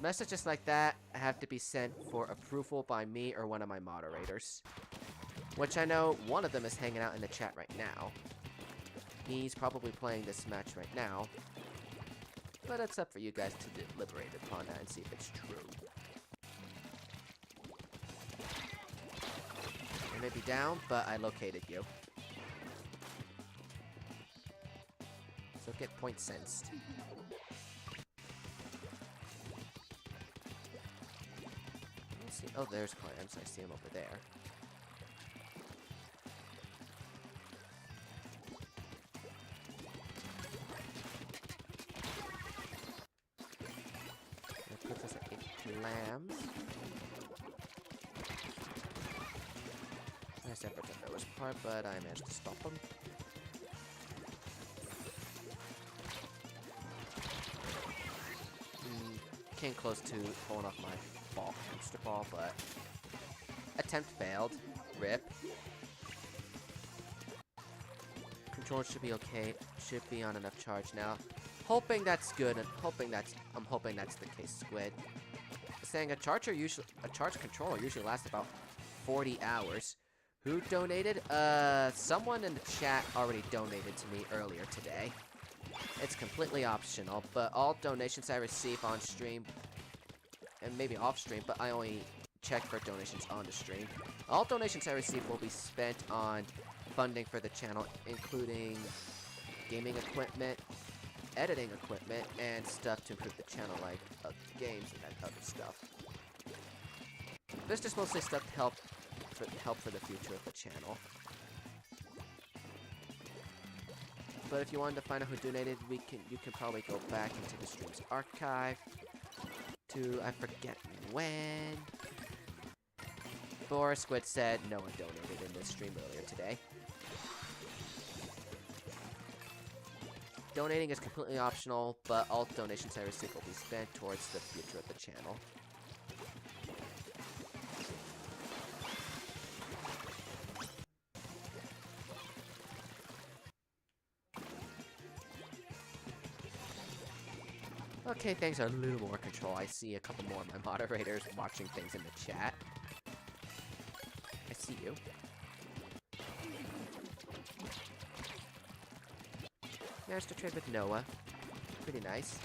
Messages like that have to be sent for approval by me or one of my moderators. Which I know one of them is hanging out in the chat right now. He's probably playing this match right now. But it's up for you guys to deliberate upon that and see if it's true. You may be down, but I located you. So get point sensed. Let's see. Oh, there's Clams. I see him over there. That puts us at 8 Clams. Nice effort on the first part, but I managed to stop him. Came close to pulling off my hamster ball, but attempt failed. Rip. Controller should be okay. Should be on enough charge now. Hoping that's good, and I'm hoping that's the case, Squid. Saying a charge controller usually lasts about 40 hours. Who donated? Someone in the chat already donated to me earlier today. It's completely optional, but all donations I receive on stream, and maybe off stream, but I only check for donations on the stream. All donations I receive will be spent on funding for the channel, including gaming equipment, editing equipment, and stuff to improve the channel, like games and other stuff. This is just mostly stuff to help for the future of the channel. But if you wanted to find out who donated, you can probably go back into the stream's archive to, I forget when. Boris Squid said no one donated in this stream earlier today. Donating is completely optional, but all donations I receive will be spent towards the future of the channel. Okay, things are a little more control. I see a couple more of my moderators watching things in the chat. I see you. Managed to trade with Noah. Pretty nice.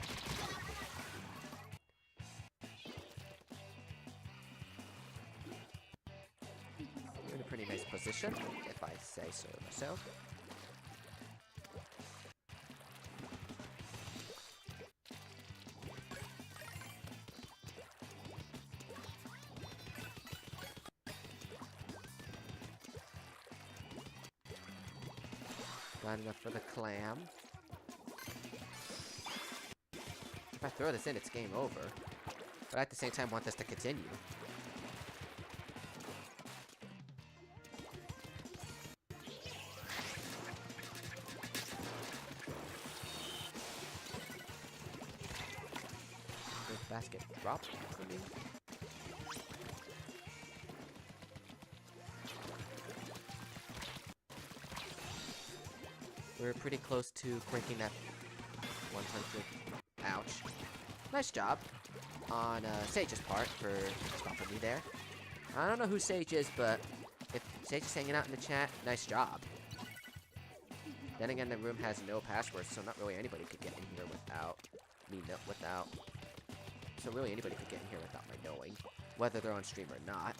We're in a pretty nice position, if I say so myself. Not enough for the clam. If I throw this in, it's game over. But at the same time, I want this to continue. This basket dropped for me. We're pretty close to breaking that 100. Ouch. Nice job on Sage's part for stopping me there. I don't know who Sage is, but if Sage is hanging out in the chat, nice job. Then again, the room has no passwords, so not really anybody could get in here without me So really anybody could get in here without my knowing, whether they're on stream or not.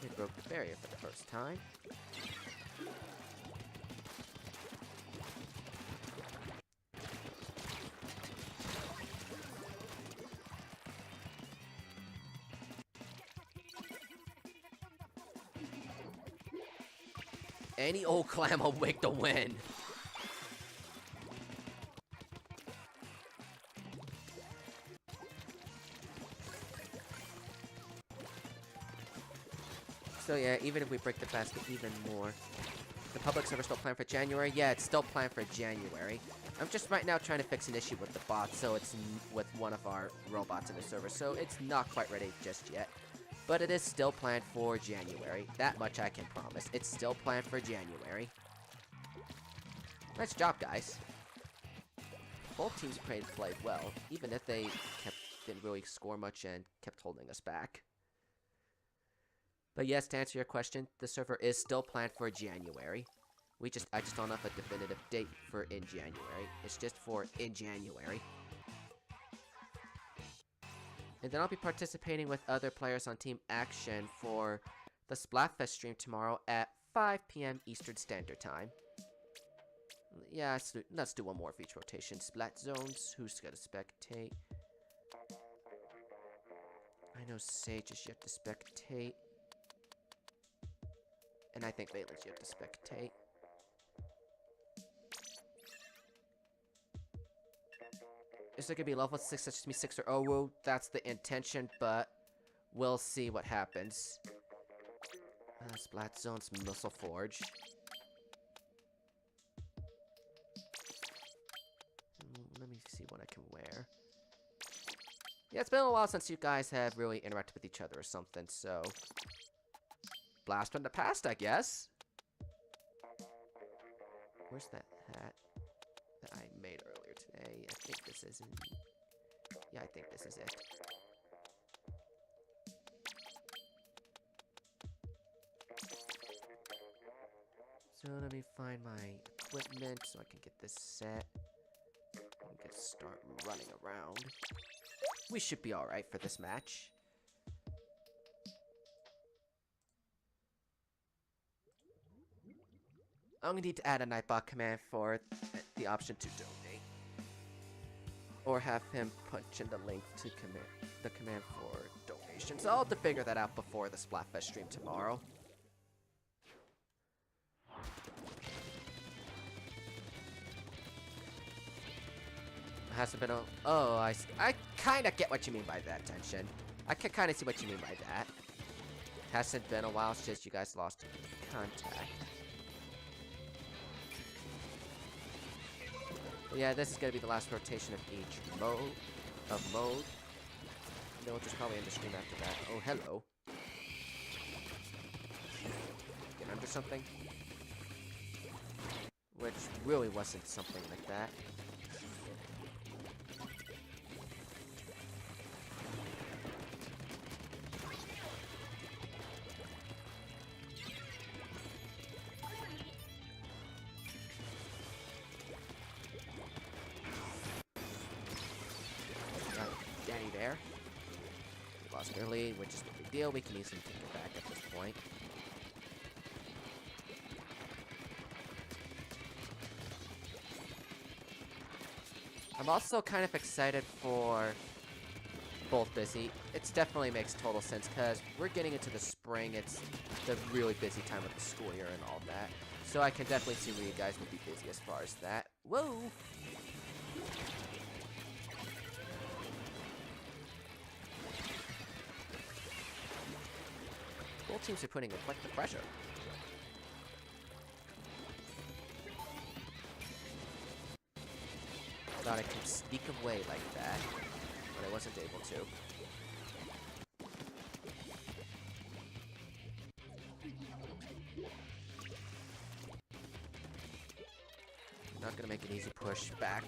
We broke the barrier for the first time. Any old clam will make the win. So yeah, even if we break the basket even more. The public server still planned for January? Yeah, it's still planned for January. I'm just right now trying to fix an issue with the bot, so it's with one of our robots in the server, so it's not quite ready just yet. But it is still planned for January. That much I can promise. It's still planned for January. Nice job, guys. Both teams played well, even if they didn't really score much and kept holding us back. But yes, to answer your question, the server is still planned for January. I just don't have a definitive date for in January. It's just for in January. And then I'll be participating with other players on Team Action for the Splatfest stream tomorrow at 5 p.m. Eastern Standard Time. Yeah, let's do one more of each rotation. Splat zones. Who's gonna spectate? I know Sage is yet to spectate. And I think Valen's yet to spectate. Is there gonna be level 6 such as me 6 or Owu? That's the intention, but we'll see what happens. Splat zones, Missile Forge. Let me see what I can wear. Yeah, it's been a while since you guys have really interacted with each other or something, so... Blast from the past, I guess. Where's that hat that I made earlier today? I think this is in... Yeah, I think this is it. So let me find my equipment so I can get this set. And get start running around. We should be alright for this match. I'm gonna need to add a Nightbot command for the option to donate. Or have him punch in the link to the command for donations. I'll have to figure that out before the Splatfest stream tomorrow. Hasn't been a... Oh, I kind of get what you mean by that, Tension. I can kind of see what you mean by that. Hasn't been a while since you guys lost contact. But yeah, this is going to be the last rotation of each mode. And then we'll just probably end the stream after that. Oh, hello. Get under something? Which really wasn't something like that. There. We lost their lead, which is no big deal. We can easily take it back at this point. I'm also kind of excited for Bolt Busy. It definitely makes total sense because we're getting into the spring. It's the really busy time of the school year and all that. So I can definitely see where you guys would be busy as far as that. Whoa! Both teams are putting in quite the pressure. Thought I could sneak away like that, but I wasn't able to. Not gonna make an easy push back.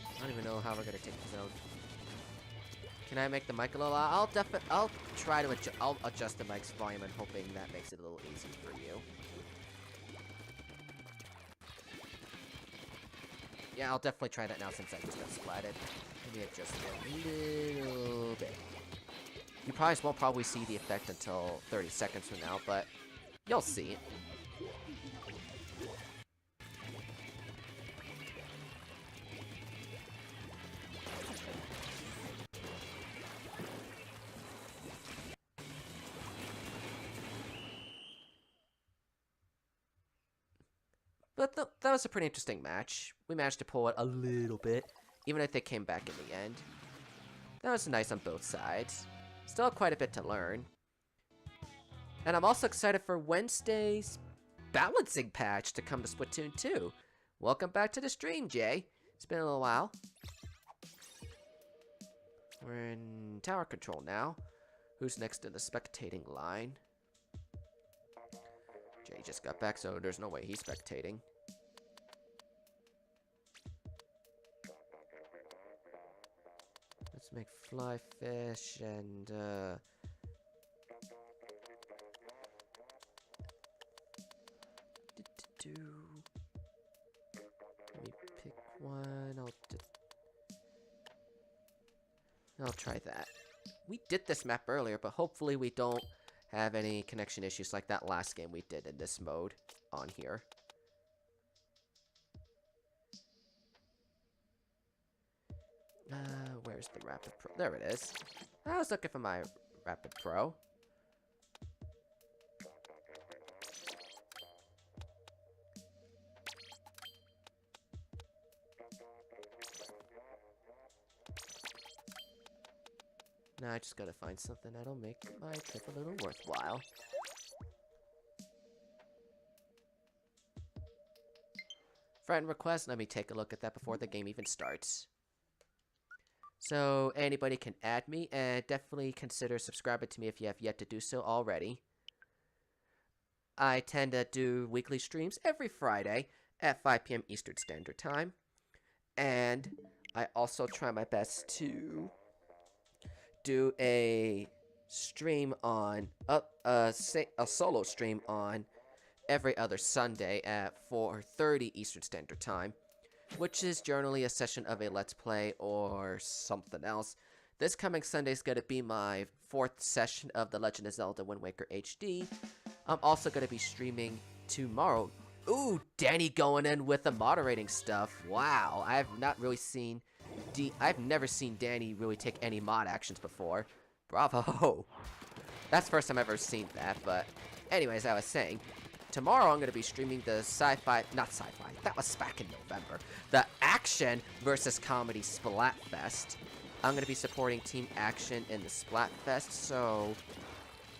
I don't even know how we're gonna take the zone. Can I make the mic a little loud? I'll try to adjust the mic's volume and hoping that makes it a little easier for you. Yeah, I'll definitely try that now since I just got splatted. Maybe adjust it a little bit. You won't probably see the effect until 30 seconds from now, but you'll see it. But that was a pretty interesting match. We managed to pull it a little bit, even if they came back in the end. That was nice on both sides. Still quite a bit to learn. And I'm also excited for Wednesday's balancing patch to come to Splatoon 2. Welcome back to the stream, Jay. It's been a little while. We're in tower control now. Who's next in the spectating line? Jay just got back, so there's no way he's spectating. make fly fish and let me pick one. I'll try that. We did this map earlier, but hopefully we don't have any connection issues like that last game we did in this mode on here. Where's the Rapid Pro? There it is. I was looking for my Rapid Pro. Now I just gotta find something that'll make my trip a little worthwhile. Friend request, let me take a look at that before the game even starts. So anybody can add me, and definitely consider subscribing to me if you have yet to do so already. I tend to do weekly streams every Friday at 5 p.m. Eastern Standard Time. And I also try my best to do a stream on, a solo stream on every other Sunday at 4:30 Eastern Standard Time, which is generally a session of a Let's Play or something else. This coming Sunday is going to be my 4th session of The Legend of Zelda Wind Waker HD. I'm also going to be streaming tomorrow. Ooh, Danny going in with the moderating stuff. Wow, I've never seen Danny really take any mod actions before. Bravo. That's the first time I've ever seen that, but anyways, I was saying, tomorrow I'm going to be streaming the not sci-fi, that was back in November, the action versus comedy Splatfest. I'm going to be supporting Team Action in the Splatfest, so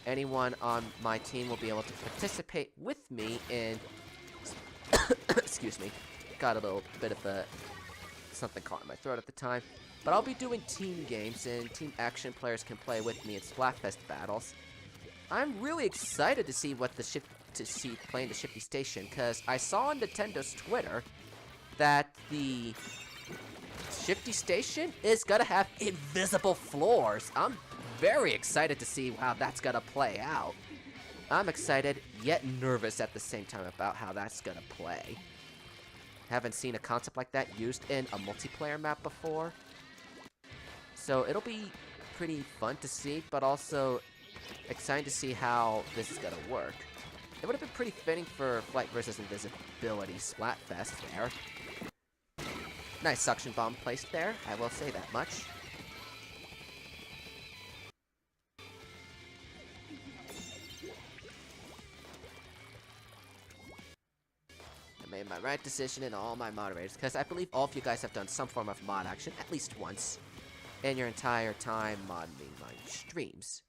anyone on my team will be able to participate with me in, excuse me, got a little bit of something caught in my throat at the time, but I'll be doing team games, and Team Action players can play with me in Splatfest battles. I'm really excited to see what playing the Shifty Station, because I saw on Nintendo's Twitter that the Shifty Station is gonna have invisible floors. I'm very excited to see how that's gonna play out. I'm excited, yet nervous at the same time about how that's gonna play. Haven't seen a concept like that used in a multiplayer map before. So it'll be pretty fun to see, but also exciting to see how this is gonna work. It would have been pretty fitting for Flight versus Invisibility Splatfest there. Nice suction bomb placed there, I will say that much. I made my right decision in all my moderators, because I believe all of you guys have done some form of mod action at least once in your entire time modding my streams.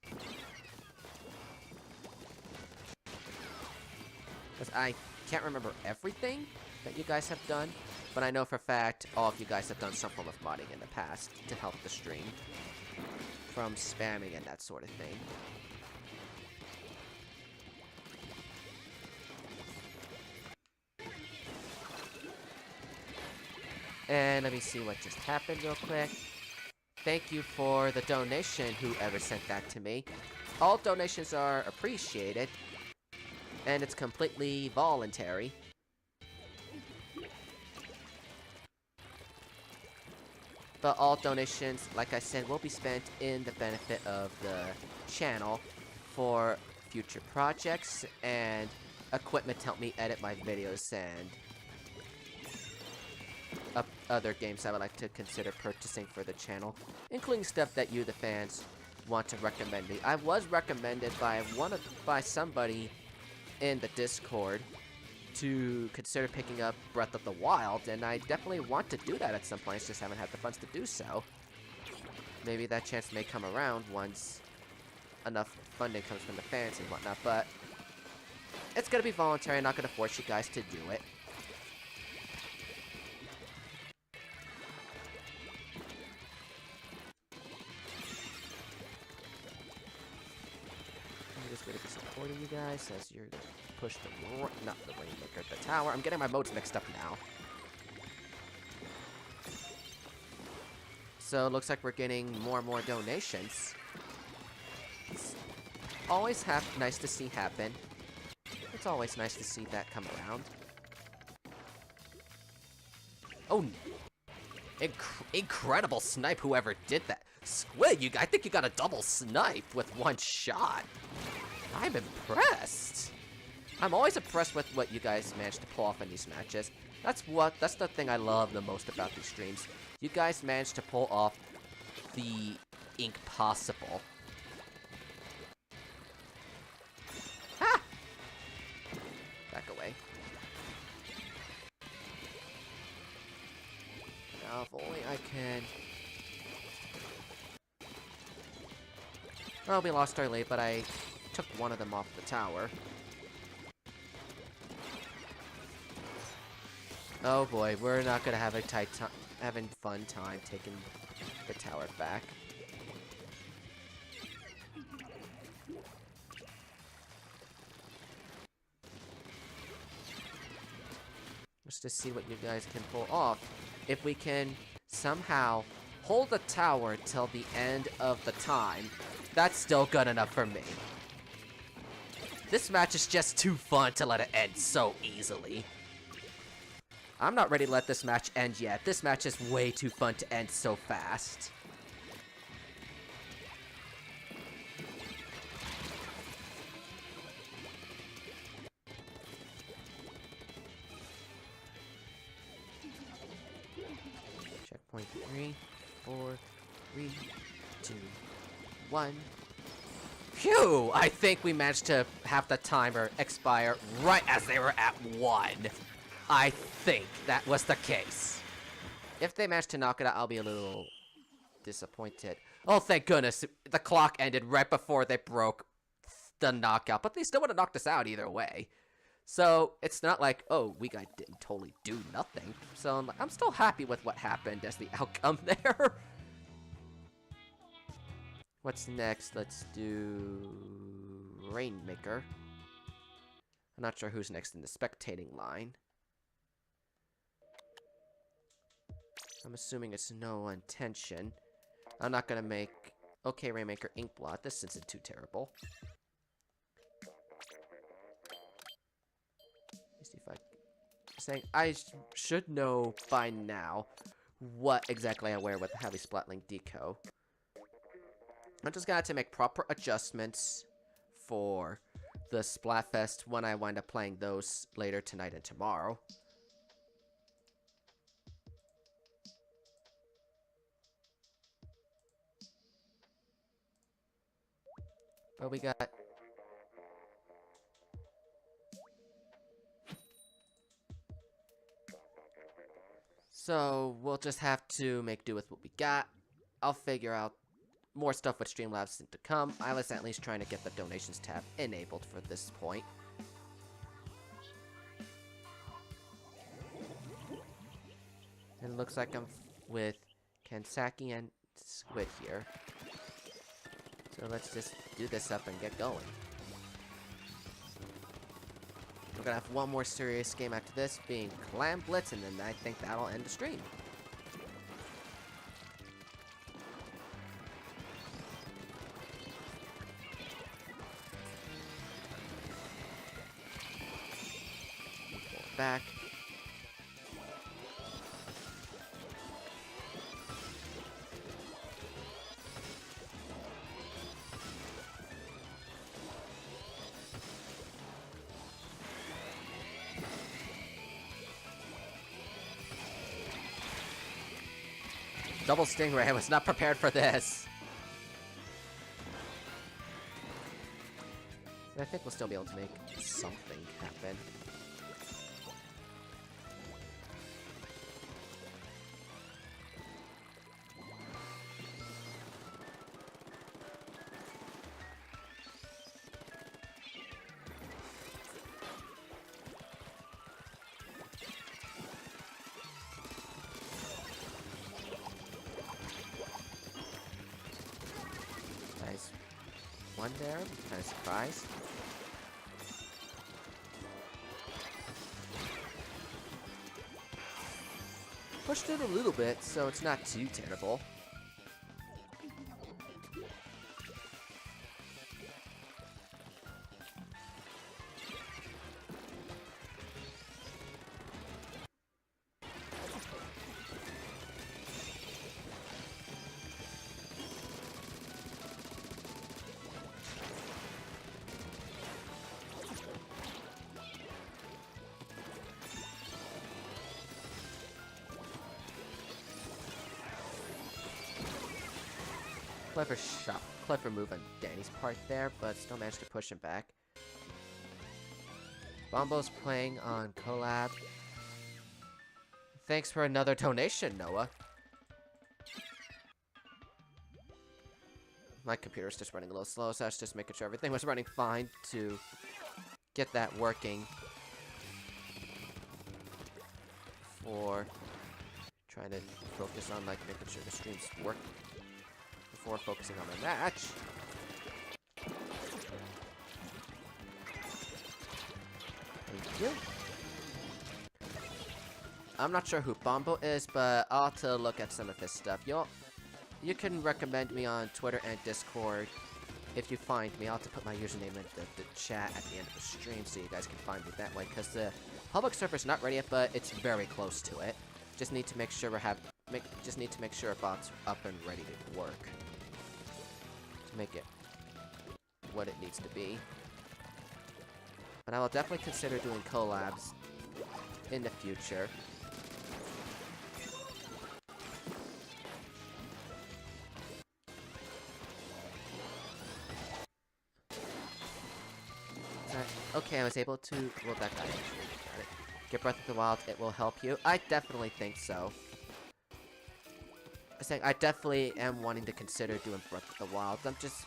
Because I can't remember everything that you guys have done, but I know for a fact all of you guys have done some form of modding in the past to help the stream from spamming and that sort of thing. And let me see what just happened real quick. Thank you for the donation, whoever sent that to me. All donations are appreciated, and it's completely voluntary. But all donations, like I said, will be spent in the benefit of the channel for future projects and equipment to help me edit my videos and other games I would like to consider purchasing for the channel, including stuff that you, the fans, want to recommend me. I was recommended by somebody in the Discord to consider picking up Breath of the Wild, and I definitely want to do that at some point. I just haven't had the funds to do so. Maybe that chance may come around once enough funding comes from the fans and whatnot, but it's gonna be voluntary. I'm not gonna force you guys to do it. I'm just gonna be supporting you guys as you're gonna push not the Rainmaker, the tower. I'm getting my modes mixed up now. So it looks like we're getting more and more donations. It's always nice to see happen. It's always nice to see that come around. Oh, incredible snipe, whoever did that. Squid, I think you got a double snipe with one shot. I'm impressed. I'm always impressed with what you guys managed to pull off in these matches. That's the thing I love the most about these streams. You guys managed to pull off the impossible. Ha! Back away. Now, if only I can... Well, we lost our lead, but I took one of them off the tower. Oh boy, we're not gonna have a having fun time taking the tower back. Just to see what you guys can pull off. If we can somehow hold the tower till the end of the time, that's still good enough for me. This match is just too fun to let it end so easily. I'm not ready to let this match end yet. This match is way too fun to end so fast. Checkpoint 3, 4, 3, 2, 1. Phew! I think we managed to have the timer expire right as they were at 1. I think that was the case. If they manage to knock it out, I'll be a little disappointed. Oh, thank goodness. The clock ended right before they broke the knockout. But they still would have knocked us out either way. So, it's not like, oh, we guys didn't totally do nothing. So, I'm still happy with what happened as the outcome there. What's next? Let's do... Rainmaker. I'm not sure who's next in the spectating line. I'm assuming it's no intention. I'm not gonna make... Okay, Rainmaker Inkblot. This isn't too terrible. Let me see if saying I should know by now what exactly I wear with the Heavy Splatling Deco. I'm just gonna have to make proper adjustments for the Splatfest when I wind up playing those later tonight and tomorrow. But we got... So, we'll just have to make do with what we got. I'll figure out more stuff with Streamlabs to come. I was at least trying to get the donations tab enabled for this point. And it looks like I'm with Kansaki and Squid here. So let's just do this up and get going. We're gonna have one more serious game after this, being Clan Blitz, and then I think that'll end the stream. Pull it back. Double Stingray, I was not prepared for this. I think we'll still be able to make something happen. Nice one there, kind of surprised. Pushed it a little bit, so it's not too terrible. clever move on Danny's part there, but still managed to push him back. Bombo's playing on collab. Thanks for another donation, Noah. My computer's just running a little slow, so I was just making sure everything was running fine to get that working. For trying to focus on like making sure the streams work before focusing on the match. Thank you. I'm not sure who Bombo is, but I'll have to look at some of his stuff. You can recommend me on Twitter and Discord. If you find me, I'll have to put my username in the chat at the end of the stream so you guys can find me that way, because the public server's not ready yet, but it's very close to it. Just need to make sure just need to make sure bot's up and ready to work. To make it what it needs to be. But I will definitely consider doing collabs in the future. Okay, I was able to, well, that guy actually got it. Get Breath of the Wild, it will help you. I definitely think so. I was saying, I definitely am wanting to consider doing Breath of the Wild. I'm just,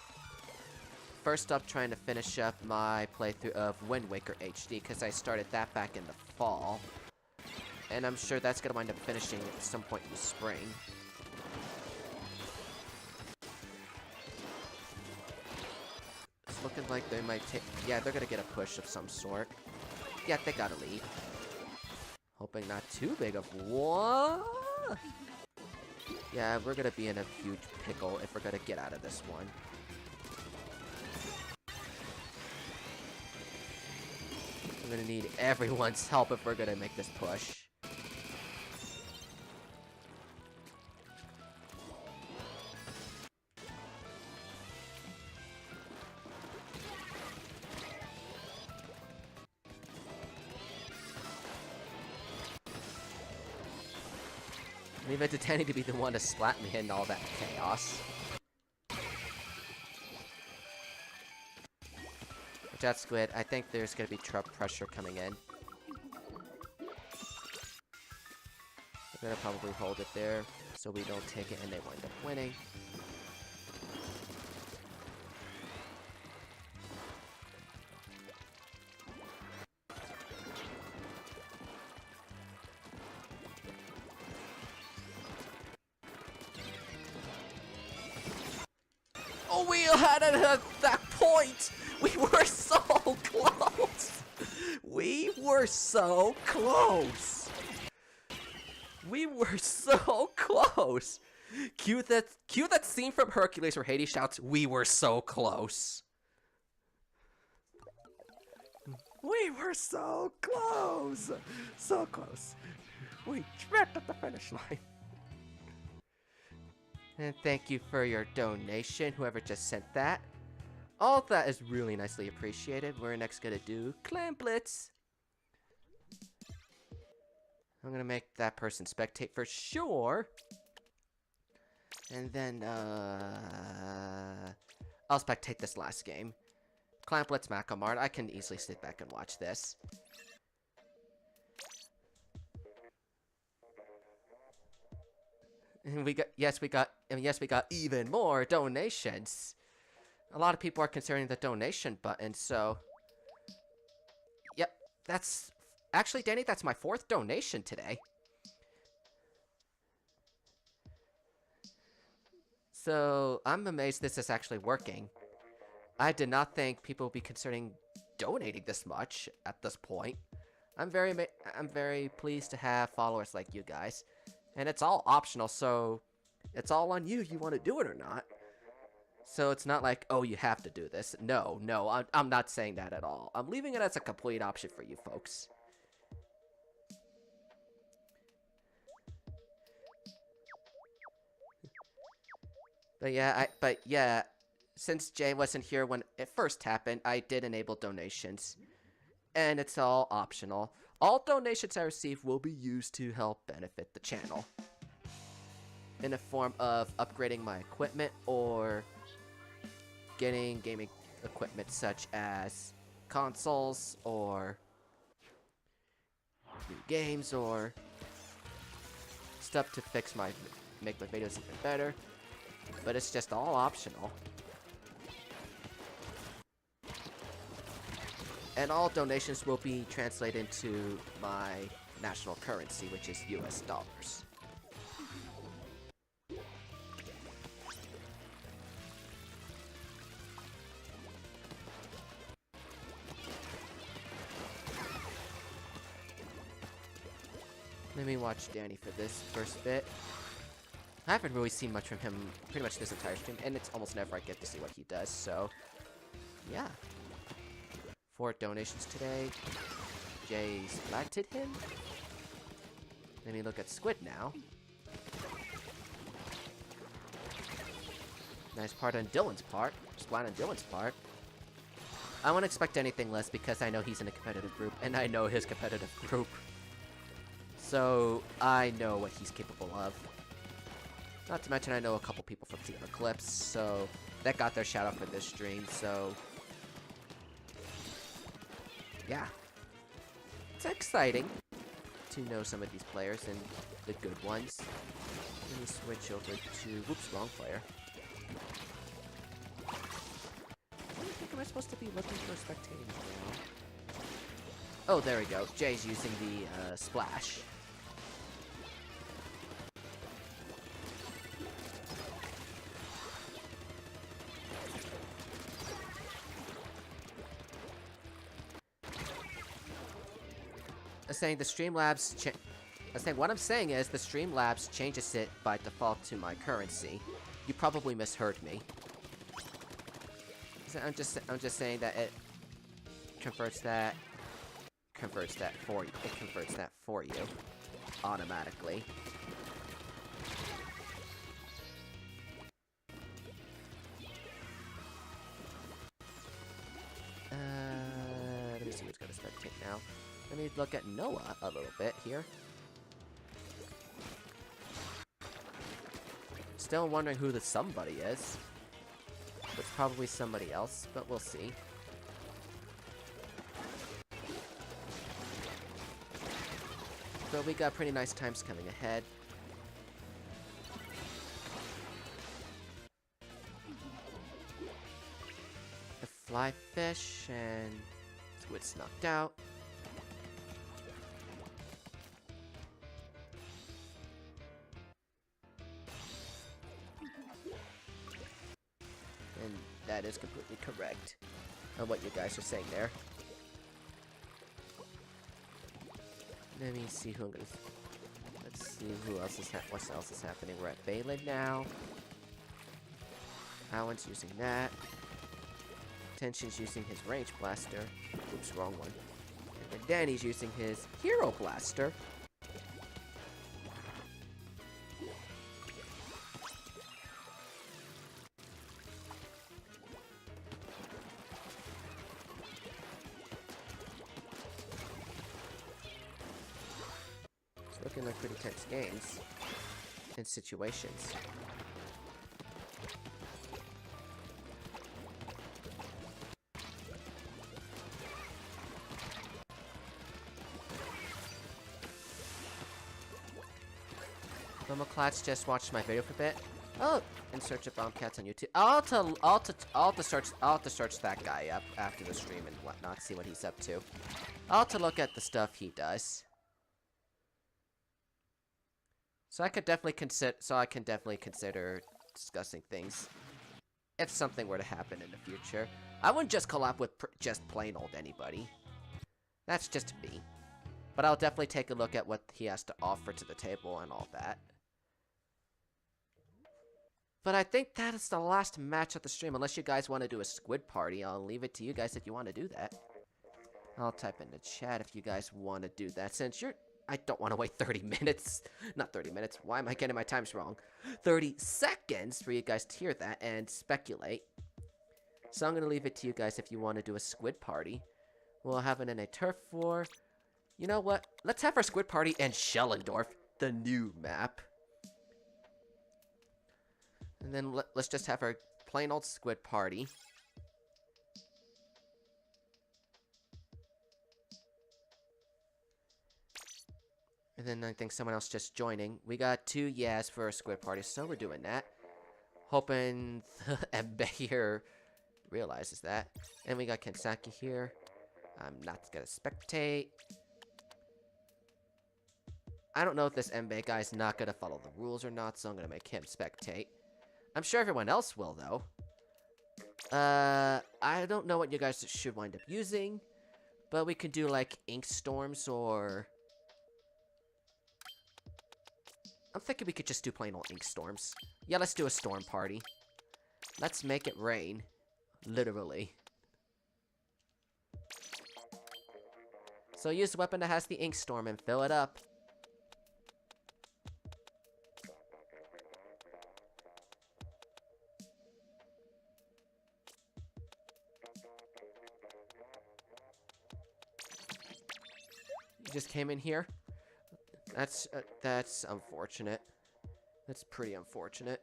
first up, trying to finish up my playthrough of Wind Waker HD, because I started that back in the fall. And I'm sure that's going to wind up finishing at some point in the spring. Looking like they might take... Yeah, they're gonna get a push of some sort. Yeah, they got a lead. Hoping not too big of one. Yeah, we're gonna be in a huge pickle if we're gonna get out of this one. We're gonna need everyone's help if we're gonna make this push. Leave it to Danny to be the one to splat me in all that chaos. Watch out, Squid. I think there's gonna be pressure coming in. We're gonna probably hold it there so we don't take it and they wind up winning. Oh, we had it at that point! We were so close! We were so close! We were so close! Cue that scene from Hercules where Hades shouts, "We were so close!" We were so close! So close. We tripped at the finish line. And thank you for your donation, whoever just sent that. All of that is really nicely appreciated. We're next gonna do Clan Blitz. I'm gonna make that person spectate for sure. And then, I'll spectate this last game. Clan Blitz Macomart. I can easily sit back and watch this. And we got even more donations. A lot of people are considering the donation button, so... Yep, that's... Actually, Danny, that's my 4th donation today. So, I'm amazed this is actually working. I did not think people would be considering donating this much at this point. I'm very pleased to have followers like you guys. And it's all optional, so it's all on you if you want to do it or not. So it's not like, oh, you have to do this. No, I'm not saying that at all. I'm leaving it as a complete option for you folks. But yeah, since Jay wasn't here when it first happened, I did enable donations. And it's all optional. All donations I receive will be used to help benefit the channel. in the form of upgrading my equipment or getting gaming equipment such as consoles or new games or stuff to make my videos even better, but it's just all optional. And all donations will be translated into my national currency, which is US dollars. Let me watch Danny for this first bit. I haven't really seen much from him pretty much this entire stream, and it's almost never I get to see what he does, so yeah. 4 donations today. Jay splatted him. Let me look at Squid now. Nice part on Dylan's part. Splat on Dylan's part. I won't expect anything less because I know he's in a competitive group, and I know his competitive group. So, I know what he's capable of. Not to mention I know a couple people from Team Eclipse, so that got their shout out for this stream, so yeah. It's exciting to know some of these players and the good ones. Let me switch over to... Whoops, wrong player. What do you think am I supposed to be looking for spectating now? Oh, there we go. Jay's using the splash. Saying the Streamlabs what I'm saying is the Streamlabs changes it by default to my currency. You probably misheard me. So I'm just saying that it converts that for you. It converts that for you automatically. Let me see who's gonna spectate now. Let me look at Noah a little bit here. Still wondering who the somebody is. It's probably somebody else, but we'll see. But we got pretty nice times coming ahead. The fly fish and Squid's knocked out. And that is completely correct on what you guys are saying there. Let me see who I'm gonna... Let's see who else is what else is happening. We're at Balin now. Alan's using that. Tension's using his range blaster. Oops, wrong one. And then Danny's using his hero blaster. Looking like pretty tense games and situations. Momoclats just watched my video for a bit. Oh, in search of Bombcats on YouTube. I'll have to search that guy up after the stream and whatnot, see what he's up to. I'll have to look at the stuff he does. So I can definitely consider discussing things if something were to happen in the future. I wouldn't just collab with just plain old anybody. That's just me. But I'll definitely take a look at what he has to offer to the table and all that. But I think that is the last match of the stream. Unless you guys want to do a squid party, I'll leave it to you guys if you want to do that. I'll type in the chat if you guys want to do that. Since I don't want to wait 30 minutes. Not 30 minutes. Why am I getting my times wrong? 30 seconds for you guys to hear that and speculate. So I'm going to leave it to you guys if you want to do a squid party. We'll have it in a turf war. You know what? Let's have our squid party in Schellendorf, the new map. And then let's just have our plain old squid party. And then I think someone else just joining. We got 2 yes for a squid party, so we're doing that. Hoping the Embe here realizes that. And we got Kensaki here. I'm not gonna spectate. I don't know if this Embe guy's not gonna follow the rules or not, so I'm gonna make him spectate. I'm sure everyone else will, though. I don't know what you guys should wind up using, but we could do, like, ink storms or... I'm thinking we could just do plain old ink storms. Yeah, let's do a storm party. Let's make it rain. Literally. So use the weapon that has the ink storm and fill it up. You just came in here? That's unfortunate. That's pretty unfortunate.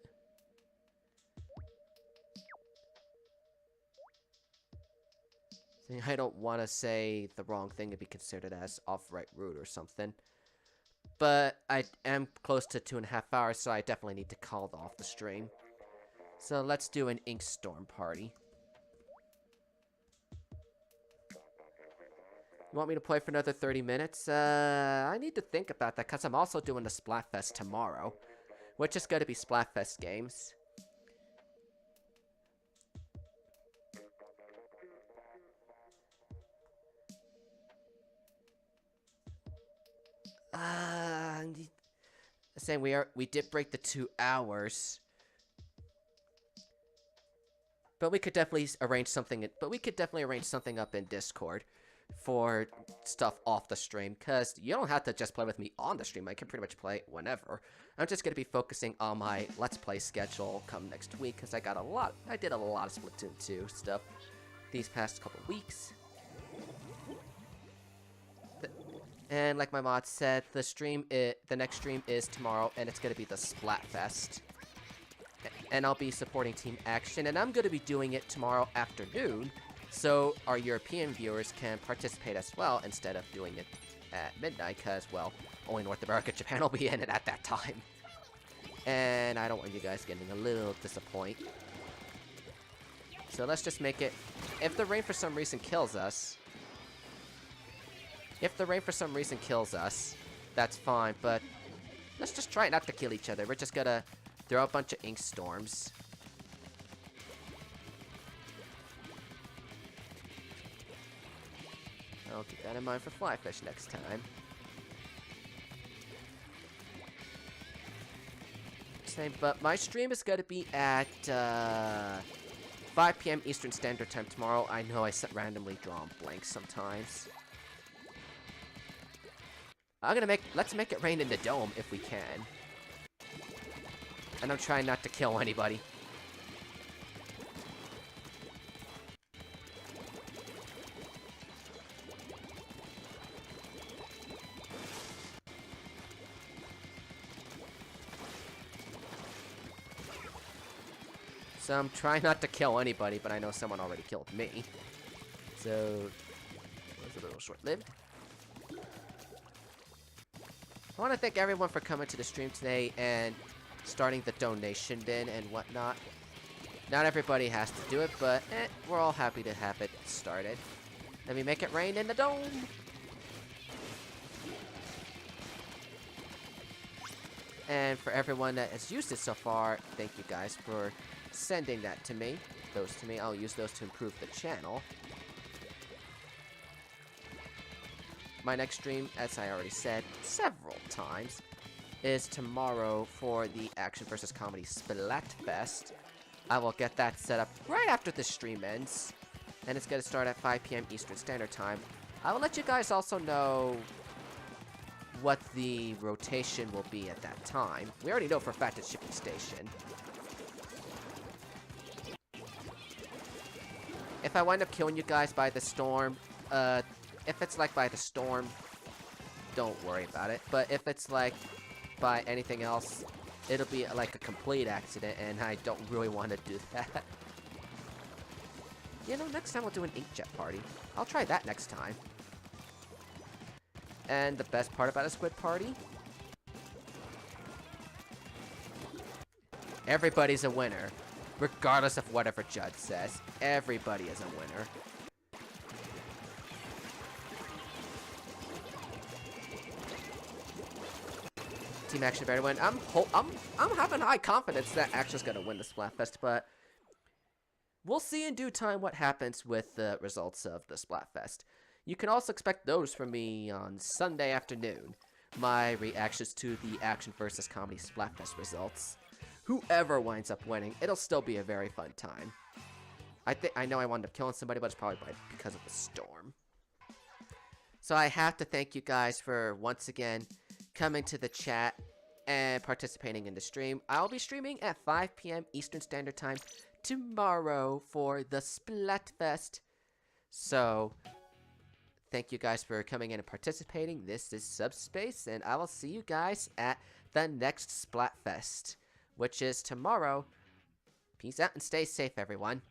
I don't want to say the wrong thing and be considered as outright rude or something. But I am close to 2.5 hours, so I definitely need to call off the stream. So let's do an ink storm party. You want me to play for another 30 minutes? I need to think about that, because I'm also doing the Splatfest tomorrow. Which is going to be Splatfest games. Saying we did break the 2 hours. But we could definitely arrange something, up in Discord for stuff off the stream, because you don't have to just play with me on the stream. I can pretty much play whenever. I'm just going to be focusing on my Let's Play schedule come next week, because I did a lot of Splatoon 2 stuff these past couple weeks. And like my mod said, the next stream is tomorrow, and it's going to be the Splatfest. And I'll be supporting Team Action, and I'm going to be doing it tomorrow afternoon, so our European viewers can participate as well, instead of doing it at midnight, because, well, only North America and Japan will be in it at that time. And I don't want you guys getting a little disappointed. So let's just make it... If the rain for some reason kills us... that's fine, but let's just try not to kill each other. We're just gonna throw a bunch of ink storms. I'll keep that in mind for Flyfish next time. Same, but my stream is gonna be at 5 PM Eastern Standard Time tomorrow. I know I randomly draw blanks sometimes. Let's make it rain in the dome if we can. And I'm trying not to kill anybody. So I'm trying not to kill anybody, but I know someone already killed me. So, it was a little short-lived. I want to thank everyone for coming to the stream today and starting the donation bin and whatnot. Not everybody has to do it, but we're all happy to have it started. Let me make it rain in the dome! And for everyone that has used it so far, thank you guys for sending those to me. I'll use those to improve the channel. My next stream, as I already said several times, is tomorrow for the Action vs. Comedy Splatfest. I will get that set up right after the stream ends, and it's going to start at 5 PM Eastern Standard Time. I will let you guys also know what the rotation will be at that time. We already know for a fact it's Shipping Station. If I wind up killing you guys by the storm, if it's like by the storm, don't worry about it. But if it's like by anything else, it'll be like a complete accident, and I don't really want to do that. You know, next time we'll do an inkjet party. I'll try that next time. And the best part about a squid party? Everybody's a winner. Regardless of whatever judge says. Everybody is a winner. Team Action better win. I'm having high confidence that Action's gonna win the Splatfest, but we'll see in due time what happens with the results of the Splatfest. You can also expect those from me on Sunday afternoon. My reactions to the Action vs. Comedy Splatfest results. Whoever winds up winning, it'll still be a very fun time. I know I wound up killing somebody, but it's probably because of the storm. So I have to thank you guys for once again coming to the chat and participating in the stream. I'll be streaming at 5 p.m. Eastern Standard Time tomorrow for the Splatfest. So, thank you guys for coming in and participating. This is Subspace, and I will see you guys at the next Splatfest, which is tomorrow. Peace out and stay safe, everyone.